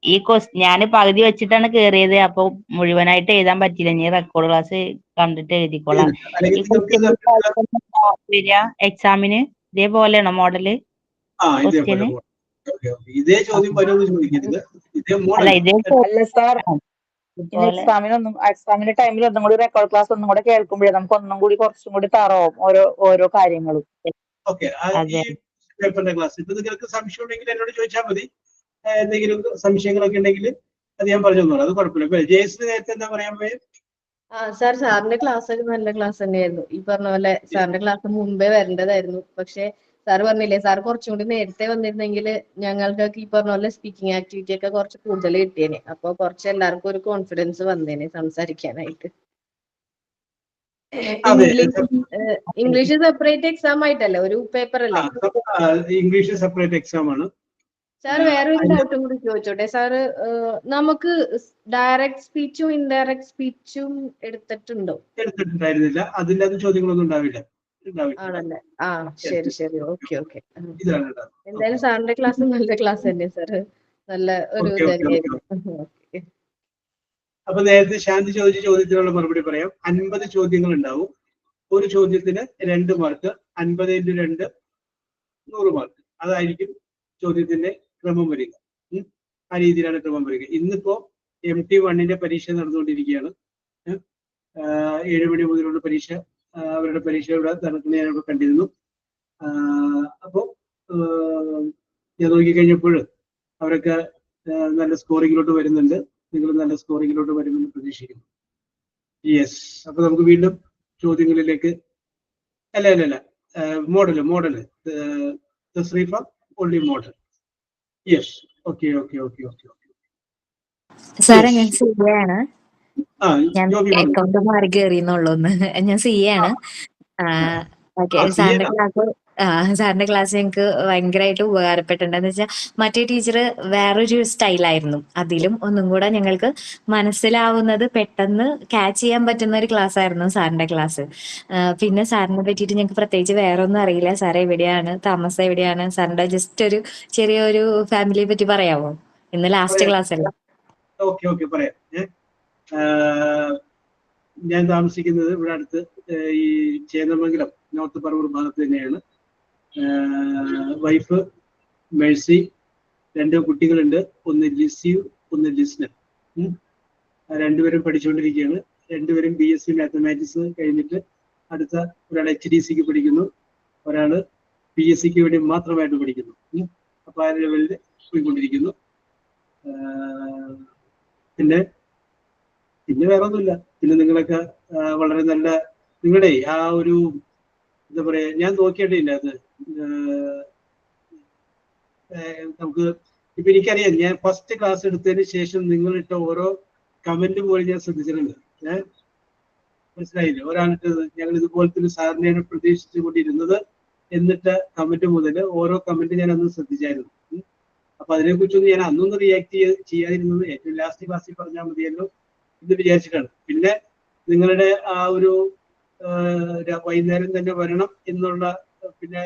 ഈ ഞാൻ പകുതി വെച്ചിട്ടാണ് കേറിയത്. അപ്പൊ മുഴുവനായിട്ട് എഴുതാൻ പറ്റില്ല. ഇനി റെക്കോർഡ് ക്ലാസ് കണ്ടിട്ട് എഴുതിക്കോളാം. എക്സാമിന് ഇതേപോലെയാണോ മോഡല്? ഇതേ ചോദ്യം ചോദിക്കരുത്. എക്സാമിന്റെ ടൈമിൽ ഒന്നും കൂടി റെക്കോർഡ് ക്ലാസ് ഒന്നും കൂടെ കേൾക്കുമ്പോഴേ നമുക്ക് ഒന്നും കൂടി കുറച്ചും കൂടി തറവും ഓരോ കാര്യങ്ങളും. പേപ്പറിന്റെ ക്ലാസ് ഇപ്പൊ നിങ്ങൾക്ക് സംശയം ഉണ്ടെങ്കിൽ എന്നോട് ചോദിച്ചാൽ മതി. എന്തെങ്കിലും സംശയങ്ങളൊക്കെ ഉണ്ടെങ്കിൽ അത് ഞാൻ പറഞ്ഞു തന്നോളാം. അത് കുഴപ്പമില്ല. ജയശ്രീ നേരത്തെ എന്താ പറയാൻ പോയത്? സാറിന്റെ ക്ലാസ് ഒക്കെ നല്ല ക്ലാസ് തന്നെയായിരുന്നു. ഈ പറഞ്ഞ പോലെ സാറിന്റെ ക്ലാസ് മുമ്പേ വരേണ്ടതായിരുന്നു. പക്ഷെ സാർ പറഞ്ഞില്ലേ, സാർ കുറച്ചും കൂടി നേരത്തെ വന്നിരുന്നെങ്കിൽ ഞങ്ങൾക്കൊക്കെ ഈ പറഞ്ഞ പോലെ സ്പീക്കിംഗ് ആക്ടിവിറ്റി ഒക്കെ കുറച്ച് കൂടുതൽ കിട്ടിയേനെ. അപ്പൊ കുറച്ച് എല്ലാവർക്കും ഒരു കോൺഫിഡൻസ് വന്നേനെ സംസാരിക്കാനായിട്ട്. ഇംഗ്ലീഷ് സെപ്പറേറ്റ് എക്സാം ആയിട്ടല്ലേ, ഒരു പേപ്പർ അല്ലേ? ഇംഗ്ലീഷ് സെപ്പറേറ്റ് എക്സാം ആണ്. സാർ വേറൊരു ഡൗട്ടും കൂടി ചോദിച്ചോട്ടെ സാറ്? നമുക്ക് ഡയറക്റ്റ് സ്പീച്ചും ഇൻഡയറക്റ്റ് സ്പീച്ചും എടുത്തിട്ടുണ്ടോ? എടുത്തിട്ടുണ്ടായിരുന്നില്ല. അതിന്റെ അത് ചോദ്യങ്ങളൊന്നും ഉണ്ടാവില്ല. ആണല്ലേ? ശരി ശരി, ഓക്കെ ഓക്കെ. എന്തായാലും സാറിന്റെ ക്ലാസ് നല്ല ക്ലാസ് തന്നെ സാറ്. നല്ല ഒരു ഇതായിരുന്നു. അപ്പൊ നേരത്തെ ശാന്തി ചോദിച്ച ചോദ്യത്തിനുള്ള മറുപടി പറയാം. 50 ചോദ്യങ്ങൾ ഉണ്ടാവും. ഒരു ചോദ്യത്തിന് 2 മാർക്ക്. 50 × 2 100 മാർക്ക്. അതായിരിക്കും ചോദ്യത്തിന്റെ ക്രമം വരിക. ആ രീതിയിലാണ് ക്രമം വരിക. ഇന്നിപ്പോ MT1 പരീക്ഷ നടന്നുകൊണ്ടിരിക്കുകയാണ്. 7 മണി മുതലുള്ള പരീക്ഷ, അവരുടെ പരീക്ഷയുടെ നടക്കുന്ന ഞാനിവിടെ കണ്ടിരുന്നു. അപ്പോൾ ഞാൻ നോക്കിക്കഴിഞ്ഞപ്പോൾ അവരൊക്കെ നല്ല സ്കോറിങ്ങിലോട്ട് വരുന്നുണ്ട്. നിങ്ങൾ നല്ല സ്കോറിങ്ങിലോട്ട് വരുമെന്ന് പ്രതീക്ഷിക്കുന്നു. യെസ്. അപ്പൊ നമുക്ക് വീണ്ടും ചോദ്യങ്ങളിലേക്ക്. അല്ല model Thasreefa only model. Yes. Okay. സാറേ ഞാൻ സിയാണ്. ഞാൻ അക്കൗണ്ട് മാറി കയറിയെന്നുള്ളൂന്ന്. ഞാൻ സിയാണ്. സാറിന്റെ ക്ലാസ് ഞങ്ങൾക്ക് ഭയങ്കരമായിട്ട് ഉപകാരപ്പെട്ടിട്ടുണ്ട്. എന്ന് വെച്ചാൽ മറ്റേ ടീച്ചർ വേറൊരു സ്റ്റൈലായിരുന്നു. അതിലും ഒന്നും കൂടെ ഞങ്ങൾക്ക് മനസ്സിലാവുന്നത് പെട്ടെന്ന് ക്യാച്ച് ചെയ്യാൻ പറ്റുന്ന ഒരു ക്ലാസ് ആയിരുന്നു സാറിന്റെ ക്ലാസ്. പിന്നെ സാറിനെ പറ്റിയിട്ട് ഞങ്ങൾക്ക് പ്രത്യേകിച്ച് വേറെ ഒന്നും അറിയില്ല. സാർ എവിടെയാണ് താമസം, എവിടെയാണ്? സാറിന്റെ ജസ്റ്റ് ഒരു ചെറിയൊരു ഫാമിലിയെ പറ്റി പറയാമോ? ഇന്ന് ലാസ്റ്റ് ക്ലാസ് അല്ലേ? ഓക്കെ പറയാം. ഞാൻ താമസിക്കുന്നത് ഇവിടെ അടുത്ത് ഈ ചേന്നമംഗലം നോർത്ത് പറവൂർ ഭാഗത്ത് തന്നെയാണ്. വൈഫ് മേഴ്സി, 2 കുട്ടികളുണ്ട്. ഒന്ന് ലിസ്യു, ഒന്ന് ലിസ്ന. രണ്ടുപേരും പഠിച്ചുകൊണ്ടിരിക്കുകയാണ്. രണ്ടുപേരും BSc മാത്തമാറ്റിക്സ് കഴിഞ്ഞിട്ട് അടുത്ത ഒരാൾ HDCക്ക് പഠിക്കുന്നു, ഒരാള് PSCക്ക് വേണ്ടി മാത്രമായിട്ട് പഠിക്കുന്നു. അപ്പൊ ആ ലെവലിൽ പോയിക്കൊണ്ടിരിക്കുന്നു. പിന്നെ വേറെ ഒന്നുമില്ല. പിന്നെ നിങ്ങളൊക്കെ വളരെ നല്ല, നിങ്ങളുടെ ആ ഒരു എന്താ പറയാ, ഞാൻ നോക്കിയിട്ടില്ല അത്. നമുക്ക് ഇപ്പൊ എനിക്കറിയാം, ഞാൻ ഫസ്റ്റ് ക്ലാസ് എടുത്തതിന് ശേഷം നിങ്ങളിട്ട ഓരോ കമന്റും പോലും ഞാൻ ശ്രദ്ധിച്ചിട്ടുണ്ട്. മനസ്സിലായില്ലേ? ഒരാളിട്ട് ഞങ്ങൾ ഇതുപോലത്തെ ഒരു സാറിനെയാണ് പ്രതീക്ഷിച്ചു കൊണ്ടിരുന്നത് എന്നിട്ട് കമന്റ് മുതൽ ഓരോ കമന്റ് ഞാൻ അന്ന് ശ്രദ്ധിച്ചായിരുന്നു. അപ്പൊ അതിനെക്കുറിച്ചൊന്നും ഞാൻ അന്നൊന്ന് റിയാക്ട് ചെയ്യാതിരുന്നത് ഏറ്റവും ലാസ്റ്റ് ക്ലാസ്സിൽ പറഞ്ഞാൽ മതിയല്ലോ എന്ന് വിചാരിച്ചിട്ടാണ്. പിന്നെ നിങ്ങളുടെ ആ ഒരു വൈകുന്നേരം തന്നെ വരണം എന്നുള്ള, പിന്നെ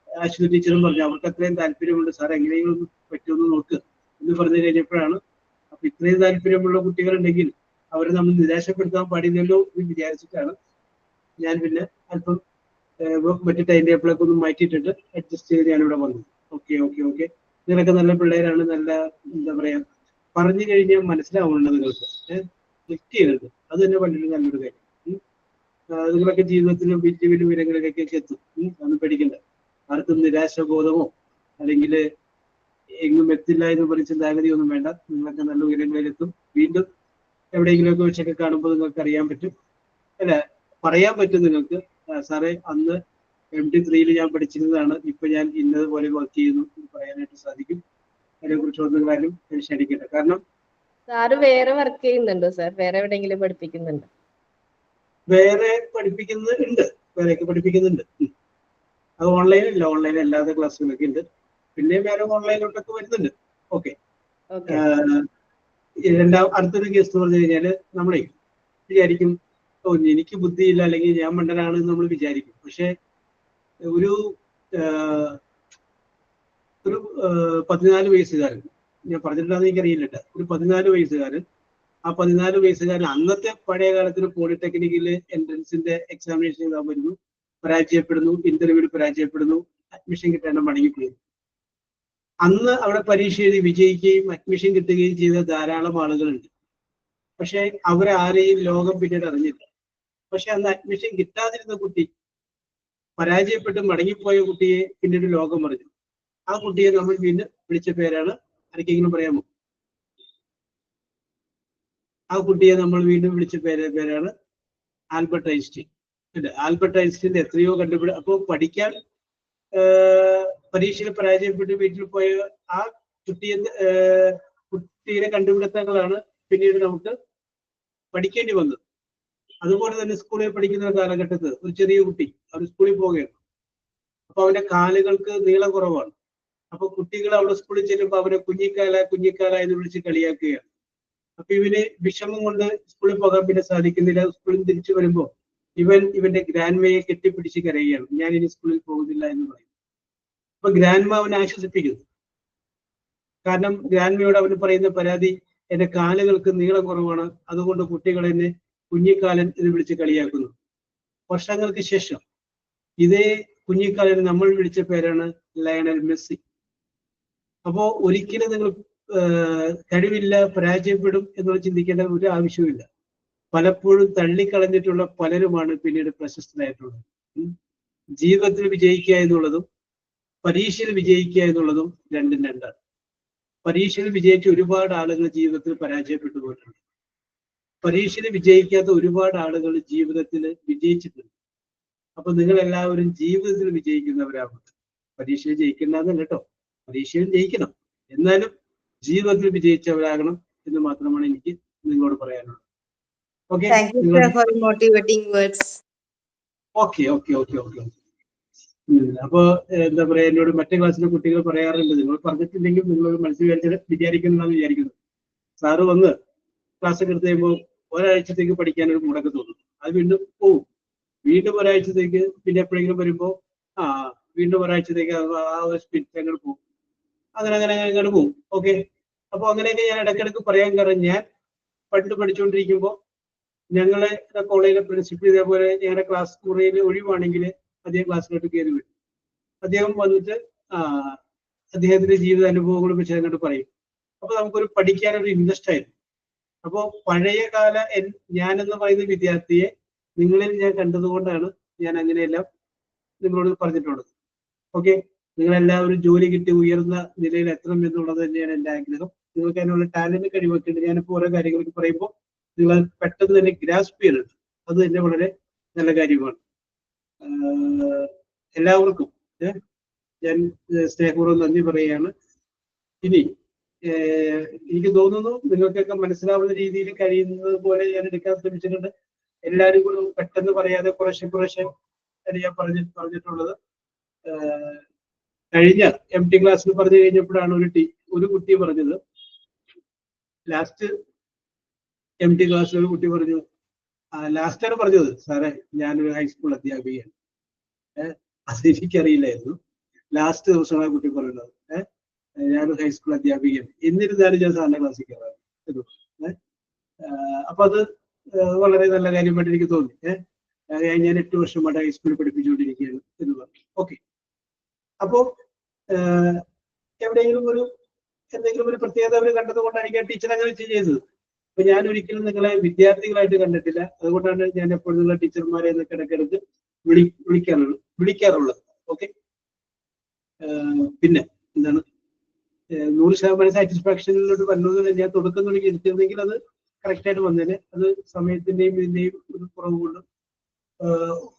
അശ്വതി ടീച്ചറും പറഞ്ഞു അവർക്ക് അത്രയും താല്പര്യമുണ്ട്, സാർ എങ്ങനെയെങ്കിലും പറ്റുമെന്ന് നോക്ക് എന്ന് പറഞ്ഞു കഴിഞ്ഞപ്പോഴാണ്. അപ്പൊ ഇത്രയും താല്പര്യമുള്ള കുട്ടികളുണ്ടെങ്കിൽ അവരെ നമ്മൾ നിരാശപ്പെടുത്താൻ പാടില്ലല്ലോ എന്ന് വിചാരിച്ചിട്ടാണ് ഞാൻ പിന്നെ അല്പം മറ്റു ടൈം ടേബിളൊക്കെ ഒന്ന് മാറ്റിയിട്ടിട്ട് അഡ്ജസ്റ്റ് ചെയ്ത് ഞാനിവിടെ വന്നു. ഓക്കെ ഓക്കെ ഓക്കെ, നിങ്ങളൊക്കെ നല്ല പിള്ളേരാണ്, നല്ല എന്താ പറയാ, പറഞ്ഞു കഴിഞ്ഞാൽ മനസ്സിലാവുന്നുണ്ട് നിങ്ങൾക്ക്, ക്ലിക്ക് ചെയ്യുന്നുണ്ട്. അത് തന്നെ വളരെ നല്ലൊരു കാര്യം. നിങ്ങളൊക്കെ ജീവിതത്തിലും വലിയ വലിയ ഉയരങ്ങളിലേക്കൊക്കെ എത്തും. അതൊന്നും പേടിക്കണ്ട. ആർക്കും നിരാശബോധമോ അല്ലെങ്കിൽ എങ്ങും എത്തില്ല എന്ന് പറഞ്ഞ ചിന്താഗതിയൊന്നും വേണ്ട. നിങ്ങളൊക്കെ നല്ല ഉയരങ്ങളിലെത്തും. വീണ്ടും എവിടെയെങ്കിലുമൊക്കെ വെച്ചൊക്കെ കാണുമ്പോൾ നിങ്ങൾക്ക് അറിയാൻ പറ്റും, അല്ല പറയാൻ പറ്റും നിങ്ങൾക്ക്, സാറേ അന്ന് MD3 ഞാൻ പഠിച്ചിരുന്നതാണ്, ഇപ്പൊ ഞാൻ ഇന്നതുപോലെ വർക്ക് ചെയ്യുന്നു എന്ന് പറയാനായിട്ട് സാധിക്കും. അതിനെക്കുറിച്ചൊന്നും കാര്യം ടെൻഷൻ അടിക്കണ്ട. കാരണം സാറ് വേറെ വർക്ക് ചെയ്യുന്നുണ്ടോ സാർ? വേറെ എവിടെയെങ്കിലും പഠിപ്പിക്കുന്നുണ്ടോ? വേറെ പഠിപ്പിക്കുന്നുണ്ട്, വേറെയൊക്കെ പഠിപ്പിക്കുന്നുണ്ട്. അത് ഓൺലൈനില്ല, ഓൺലൈൻ അല്ലാതെ ക്ലാസ്സുകളൊക്കെ ഉണ്ട്. പിന്നെ വേറെ ഓൺലൈനിലോട്ടൊക്കെ വരുന്നുണ്ട്. ഓക്കെ. അടുത്തൊരു കേസ് എന്ന് പറഞ്ഞു കഴിഞ്ഞാല് നമ്മളെ വിചാരിക്കും, ഓ എനിക്ക് ബുദ്ധിയില്ല അല്ലെങ്കിൽ ഞാൻ മണ്ടനാണ് എന്ന് നമ്മൾ വിചാരിക്കും. പക്ഷെ ഒരു 14 വയസ്സുകാരൻ, ഞാൻ പറഞ്ഞിട്ടുണ്ടെന്ന് എനിക്കറിയില്ല, ഒരു 14 വയസ്സുകാരൻ, ആ 14 വയസ്സുകാരൻ അന്നത്തെ പഴയ കാലത്തിന് പോളിടെക്നിക്കില് എൻട്രൻസിന്റെ എക്സാമിനേഷൻ എഴുതാൻ വരുന്നു, പരാജയപ്പെടുന്നു, ഇന്റർവ്യൂവിൽ പരാജയപ്പെടുന്നു, അഡ്മിഷൻ കിട്ടാണ്ട് മടങ്ങിപ്പോയി. അന്ന് അവിടെ പരീക്ഷ എഴുതി വിജയിക്കുകയും അഡ്മിഷൻ കിട്ടുകയും ചെയ്ത ധാരാളം ആളുകളുണ്ട്. പക്ഷെ അവരാരെയും ലോകം പിന്നീട് അറിഞ്ഞില്ല. പക്ഷെ അന്ന് അഡ്മിഷൻ കിട്ടാതിരുന്ന കുട്ടി, പരാജയപ്പെട്ട് മടങ്ങിപ്പോയ കുട്ടിയെ പിന്നീട് ലോകം അറിഞ്ഞു. ആ കുട്ടിയെ നമ്മൾ വീണ്ടും വിളിച്ച പേരാണ്, ആർക്കെങ്കിലും പറയാമോ? ആ കുട്ടിയെ നമ്മൾ വീണ്ടും വിളിച്ച പേരാണ് ആൽബർട്ട് ഐൻസ്റ്റീൻ. ആൽബർട്ട് ഐൻസ്റ്റീൻ എത്രയോ അപ്പോൾ പഠിക്കാൻ പരീക്ഷയിൽ പരാജയപ്പെട്ട് വീട്ടിൽ പോയ ആ കുട്ടിയുടെ കണ്ടുപിടുത്തങ്ങളാണ് പിന്നീട് നമുക്ക് പഠിക്കേണ്ടി വന്നത്. അതുപോലെ തന്നെ സ്കൂളിൽ പഠിക്കുന്ന കാലഘട്ടത്ത് ഒരു ചെറിയ കുട്ടി അവർ സ്കൂളിൽ പോവുകയാണ്. അപ്പൊ അവന്റെ കാലുകൾക്ക് നീളം കുറവാണ്. അപ്പൊ കുട്ടികൾ അവിടെ സ്കൂളിൽ ചെല്ലുമ്പോൾ അവരെ കുഞ്ഞിക്കാല എന്ന് വിളിച്ച് കളിയാക്കുകയാണ്. അപ്പൊ ഇവന് വിഷമം കൊണ്ട് സ്കൂളിൽ പോകാൻ പിന്നെ സാധിക്കുന്നില്ല. സ്കൂളിൽ തിരിച്ചു വരുമ്പോൾ ഇവന്റെ ഗ്രാൻഡ്മയെ കെട്ടിപ്പിടിച്ച് കരയുകയാണ്, ഞാൻ ഇനി സ്കൂളിൽ പോകുന്നില്ല എന്ന് പറയും. അപ്പൊ ഗ്രാൻഡ്മ അവനെ ആശ്വസിപ്പിക്കുന്നു. കാരണം ഗ്രാൻഡ്മയോട് അവന് പറയുന്ന പരാതി, എന്റെ കാലുകൾക്ക് നീളം കുറവാണ്, അതുകൊണ്ട് കുട്ടികൾ എന്നെ കുഞ്ഞിക്കാലൻ എന്ന് വിളിച്ച് കളിയാക്കുന്നു. വർഷങ്ങൾക്ക് ശേഷം ഇതേ കുഞ്ഞിക്കാലൻ നമ്മൾ വിളിച്ച പേരാണ് ലയണൽ മെസ്സി. അപ്പോ ഒരിക്കലും നിങ്ങൾ കഴിവില്ല, പരാജയപ്പെടും എന്നുള്ള ചിന്തിക്കേണ്ട ഒരു ആവശ്യമില്ല. പലപ്പോഴും തള്ളിക്കളഞ്ഞിട്ടുള്ള പലരുമാണ് പിന്നീട് പ്രശസ്തരായിട്ടുള്ളത്. ജീവിതത്തിൽ വിജയിക്കുക എന്നുള്ളതും പരീക്ഷയിൽ വിജയിക്കുക എന്നുള്ളതും രണ്ടും രണ്ടാണ്. പരീക്ഷയിൽ വിജയിച്ച ഒരുപാട് ആളുകൾ ജീവിതത്തിൽ പരാജയപ്പെട്ടു പോയിട്ടുണ്ട്. പരീക്ഷയിൽ വിജയിക്കാത്ത ഒരുപാട് ആളുകൾ ജീവിതത്തിൽ വിജയിച്ചിട്ടുണ്ട്. അപ്പൊ നിങ്ങൾ എല്ലാവരും ജീവിതത്തിൽ വിജയിക്കുന്നവരാകും. പരീക്ഷയിൽ ജയിക്കണ്ടെന്നല്ല കേട്ടോ, പരീക്ഷയിൽ ജയിക്കണം, എന്നാലും ജീവിതത്തിൽ വിജയിച്ചവരാകണം എന്ന് മാത്രമാണ് എനിക്ക് നിങ്ങളോട് പറയാനുള്ളത്. Okay okay okay okay okay. അപ്പൊ എന്താ പറയാ, എന്നോട് മറ്റേ ക്ലാസ്സിലെ കുട്ടികൾ പറയാറുണ്ട്, നിങ്ങൾ പറഞ്ഞിട്ടില്ലെങ്കിൽ നിങ്ങൾ മനസ്സിൽ വിചാരിക്കുന്നതാണ് വിചാരിക്കുന്നത്. സാറ് വന്ന് ക്ലാസ് എടുത്ത് കഴിയുമ്പോൾ ഒരാഴ്ചത്തേക്ക് പഠിക്കാൻ ഒരു മൂടൊക്കെ തോന്നും. അത് വീണ്ടും പോവും. വീണ്ടും ഒരാഴ്ചത്തേക്ക്, പിന്നെ എപ്പോഴെങ്കിലും വരുമ്പോ വീണ്ടും ഒരാഴ്ചത്തേക്ക് ആ ഒരു സ്പിരിറ്റ് അങ്ങോട്ട് പോകും. അങ്ങനെ പോകും. ഓക്കെ. അപ്പൊ അങ്ങനെയൊക്കെ ഞാൻ ഇടയ്ക്കിടയ്ക്ക് പറയാൻ കാരണം, ഞാൻ പണ്ട് പഠിച്ചുകൊണ്ടിരിക്കുമ്പോൾ ഞങ്ങളെ കോളേജിലെ പ്രിൻസിപ്പൽ ഇതേപോലെ ഞങ്ങളുടെ ക്ലാസ് മുറിയിൽ ഒഴിവാണെങ്കിൽ അദ്ദേഹം ക്ലാസ്സിലോട്ട് കയറി വരും. അദ്ദേഹം വന്നിട്ട് അദ്ദേഹത്തിന്റെ ജീവിത അനുഭവങ്ങളും വെച്ച് അങ്ങോട്ട് പറയും. അപ്പൊ നമുക്കൊരു പഠിക്കാനൊരു ഇൻട്രസ്റ്റ് ആയിരുന്നു. അപ്പോൾ പഴയ കാല ഞാനെന്ന് പറയുന്ന വിദ്യാർത്ഥിയെ നിങ്ങളിൽ ഞാൻ കണ്ടതുകൊണ്ടാണ് ഞാൻ അങ്ങനെയെല്ലാം നിങ്ങളോട് പറഞ്ഞിട്ടുള്ളത്. ഓക്കെ. നിങ്ങളെല്ലാവരും ജോലി കിട്ടി ഉയർന്ന നിലയിൽ എത്തണം എന്നുള്ളത് തന്നെയാണ് എൻ്റെ ആഗ്രഹം. നിങ്ങൾക്ക് അതിനുള്ള ടാലന്റ് കഴിവൊക്കെ ഉണ്ട്. ഞാനിപ്പോൾ ഓരോ കാര്യങ്ങളൊക്കെ പറയുമ്പോൾ നിങ്ങൾ പെട്ടെന്ന് തന്നെ ഗ്രാസ്പ് ചെയ്യുന്നുണ്ട്. അത് തന്നെ വളരെ നല്ല കാര്യമാണ്. എല്ലാവർക്കും ഞാൻ സ്നേഹപൂർവ്വം നന്ദി പറയുകയാണ്. ഇനി എനിക്ക് തോന്നുന്നു നിങ്ങൾക്കൊക്കെ മനസ്സിലാവുന്ന രീതിയിൽ കഴിയുന്നത് പോലെ ഞാൻ എടുക്കാൻ ശ്രമിച്ചിട്ടുണ്ട്. എല്ലാവരും കൂടെ പെട്ടെന്ന് പറയാതെ കുറേശ്ശെ ഞാൻ പറഞ്ഞിട്ടുള്ളത്. കഴിഞ്ഞ MT ക്ലാസ്സിൽ പറഞ്ഞു കഴിഞ്ഞപ്പോഴാണ് ഒരു കുട്ടി പറഞ്ഞത്, ലാസ്റ്റ് MT ക്ലാസ്സിൽ ഒരു കുട്ടി പറഞ്ഞു, ലാസ്റ്റാണ് പറഞ്ഞത്, സാറേ ഞാനൊരു ഹൈസ്കൂൾ അധ്യാപികയാണ്. അതെനിക്കറിയില്ലായിരുന്നു. ലാസ്റ്റ് ദിവസമാണ് കുട്ടി പറയുന്നത്, ഞാനൊരു ഹൈസ്കൂൾ അധ്യാപികയാണ്, എന്നിരുന്നാലും ഞാൻ സാറിന്റെ ക്ലാസ്സിൽ കയറാറ്. അപ്പൊ അത് വളരെ നല്ല കാര്യമായിട്ട് എനിക്ക് തോന്നി. ഞാൻ 8 വർഷമായിട്ട് ഹൈസ്കൂളിൽ പഠിപ്പിച്ചുകൊണ്ടിരിക്കുകയാണ് എന്ന് പറഞ്ഞു. ഓക്കെ, അപ്പോ എവിടെയെങ്കിലും എന്തെങ്കിലും ഒരു പ്രത്യേകത അവർ കണ്ടത് കൊണ്ടായിരിക്കും ടീച്ചർ അങ്ങനെ ചെയ്തത്. അപ്പൊ ഞാൻ ഒരിക്കലും നിങ്ങളെ വിദ്യാർത്ഥികളായിട്ട് കണ്ടിട്ടില്ല. അതുകൊണ്ടാണ് ഞാൻ എപ്പോഴും നിങ്ങളെ ടീച്ചർമാരെ ഇടയ്ക്കിടയ്ക്ക് വിളിക്കാറുള്ളത്. ഓക്കെ, പിന്നെ എന്താണ് 100% സാറ്റിസ്ഫാക്ഷനിലോട്ട് വരുന്നത് ഞാൻ തുടക്കം തുടങ്ങി എടുത്തിരുന്നെങ്കിൽ അത് കറക്റ്റായിട്ട് വന്നേനെ. അത് സമയത്തിന്റെയും ഇതിന്റെയും ഒരു കുറവ് കൊണ്ടും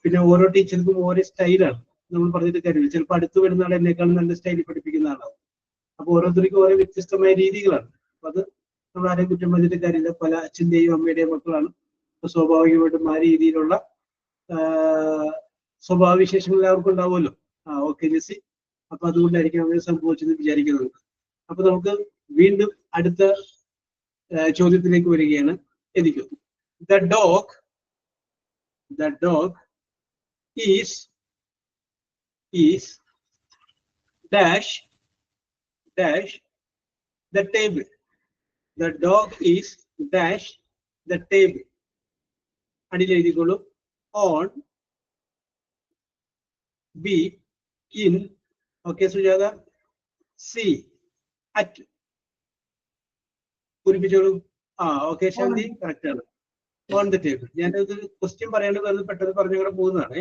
പിന്നെ ഓരോ ടീച്ചർക്കും ഓരോ സ്റ്റൈലാണ്. നമ്മൾ പറഞ്ഞിട്ട് കാര്യമില്ല. ചിലപ്പോൾ അടുത്ത് വരുന്ന ആൾ എന്നെക്കാളും നല്ല സ്റ്റൈലിൽ പഠിപ്പിക്കുന്ന ആളാവും. അപ്പൊ ഓരോരുത്തർക്കും ഓരോ വ്യത്യസ്തമായ രീതികളാണ്. അപ്പൊ അത് നമ്മൾ ആരെയും കുറ്റം പറഞ്ഞിട്ട് കാര്യമില്ല. പല അച്ഛൻ്റെയും അമ്മയുടെയും മക്കളാണ്. അപ്പൊ സ്വാഭാവികമായിട്ടും ആ രീതിയിലുള്ള സ്വഭാവവിശേഷങ്ങൾ എല്ലാവർക്കും ഉണ്ടാവുമല്ലോ. ഓക്കെ ജെസ്സി, അപ്പൊ അതുകൊണ്ടായിരിക്കും അങ്ങനെ സംഭവിച്ചെന്ന് വിചാരിക്കുന്നത്. അപ്പൊ നമുക്ക് വീണ്ടും അടുത്ത ചോദ്യത്തിലേക്ക് വരികയാണ്. എനിക്ക് the dog is dash the table. The dog is dash the table. അടിയിൽ എഴുതിക്കോളൂ. on, b, in, okay സുജാത, c, at. പൂരിപ്പിച്ചോളൂ. ഓക്കെ ശാന്തി, കറക്റ്റ് ആണ്. On the table. ഞാനത് ക്വസ്റ്റ്യൻ പറയാണ്ട് പെട്ടെന്ന് പറഞ്ഞുകൂടെ പോകുന്നതാണ്.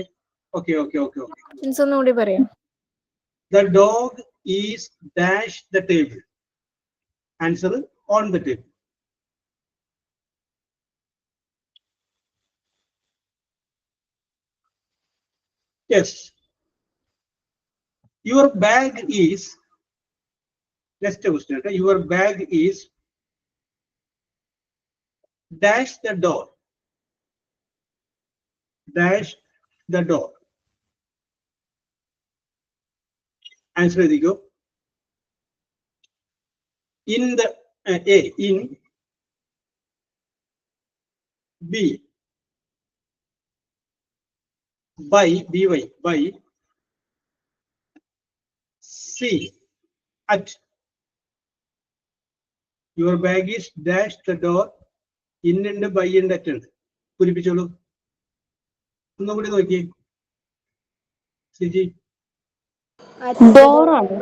Okay okay okay okay. ഒന്നുകൂടി പറയാം. The dog is dash the table. Answer on the table. Yes. Your bag is, next question, your bag is dash the door. Dash the door. Answer is go. In the A, in, B, by, by, by, C, at. Your bag is dash the door. In and by and at. പൂരിപ്പിച്ചോളൂ. ഒന്നും കൂടി നോക്കി Siji. Door ആണ്.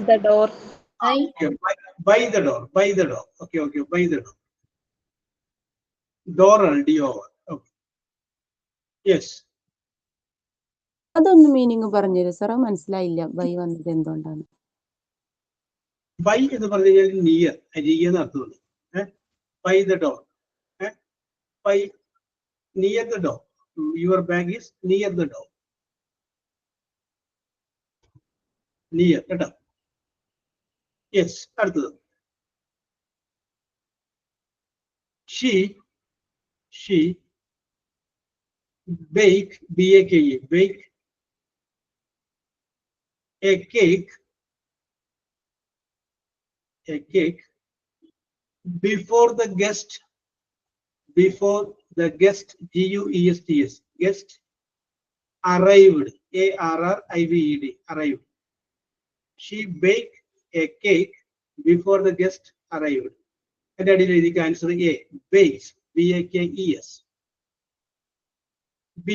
The door. By the door. By the door. Okay, okay. By the door. Door ആണ് D-O-R. Okay. Yes. അതൊന്ന് meaning പറഞ്ഞുതരും sir, മനസ്സിലായില്ല. By വന്നത് എന്തുകൊണ്ടാണ്? ബൈ എന്ന് പറഞ്ഞു കഴിഞ്ഞാൽ നിയർ, അരികെ എന്ന് അർത്ഥമുണ്ട്. By the door. By near the door. Your bag is near the door. Near കേട്ടോ. യെസ്, അടുത്തത്. She bake, B-A-K-E, bake a cake before the guest, G-U-E-S-T-S, guest arrived, A-R-R-I-V-E-D, arrived. She baked a cake before the guest arrived. And that is the answer A, bakes, B-A-K-E-S. B,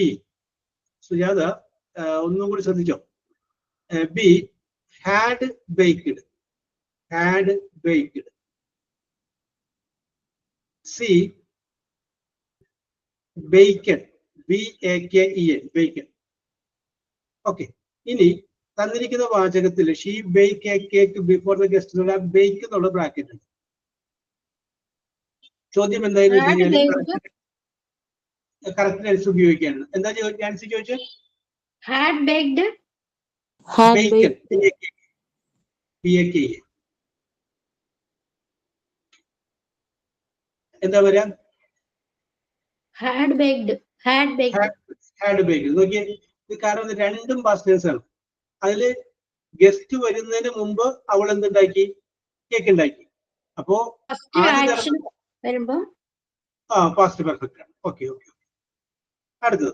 Sujata, ഒന്നും കൂടി ശ്രദ്ധിച്ചോ. B, had baked. C, bacon, B-A-K-E-N, bacon. Okay, ഇനി തന്നിരിക്കുന്ന വാചകത്തിൽ she bake a cake before the guest എന്നുള്ള bake എന്നുള്ള bracket ഉണ്ട്. ചോദ്യം എന്തായാലും കറക്റ്റ് ആൻസർ ഉപയോഗിക്കാനാണ്. എന്താ ആൻസർ ചോദിച്ചത്? Bacon, B-A-K-E. എന്താ പറയാ? Had baked. നോക്കിയേ, ഇത് കാരണം രണ്ടും പാസ്റ്റ് ടെൻസ് ആണ്. അതില് ഗസ്റ്റ് വരുന്നതിന് മുമ്പ് അവൾ എന്തുണ്ടാക്കി? കേക്ക് ഉണ്ടാക്കി. അപ്പോ വരുമ്പോ പാസ്റ്റ് പെർഫെക്റ്റ് ആണ്. Okay okay. അടുത്തത്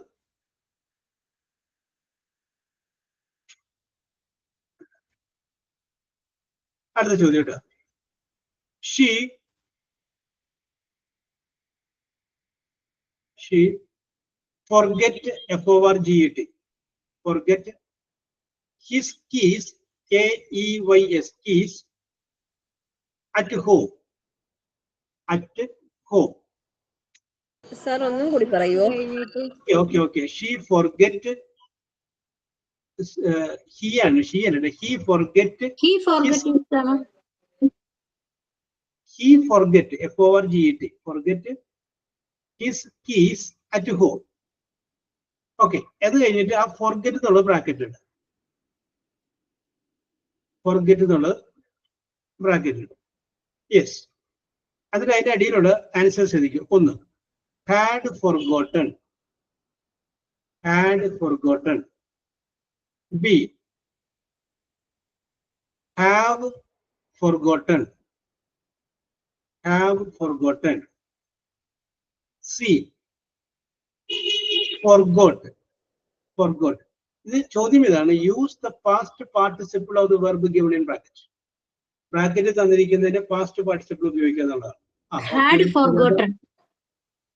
അടുത്ത ചോദ്യം കേട്ടോ. she forget forget forget his keys keys keys at home sir ഒന്നും കൂടി പറയുമോ? okay she forget he forget forget his keys at home. Okay, അത് കഴിഞ്ഞിട്ട് ആ forget എന്നുള്ള ബ്രാക്കറ്റ് ഉണ്ട്. forget എന്നുള്ള ബ്രാക്കറ്റ് ഉണ്ട്. യെസ്, അതിൽ അതിന്റെ അടിയിലുള്ള ആൻസർ ശ്രദ്ധിക്കും. ഒന്ന്, had forgotten B, have forgotten C, forgot. ഇത് ചോദ്യം ഇതാണ്, use the past participle of the verb given in bracket. Bracket തന്നിരിക്കുന്നതിന്റെ പാസ്റ്റ് പാർട്ടിസിപ്പിൾ ഉപയോഗിക്കുക എന്നുള്ളതാണ്.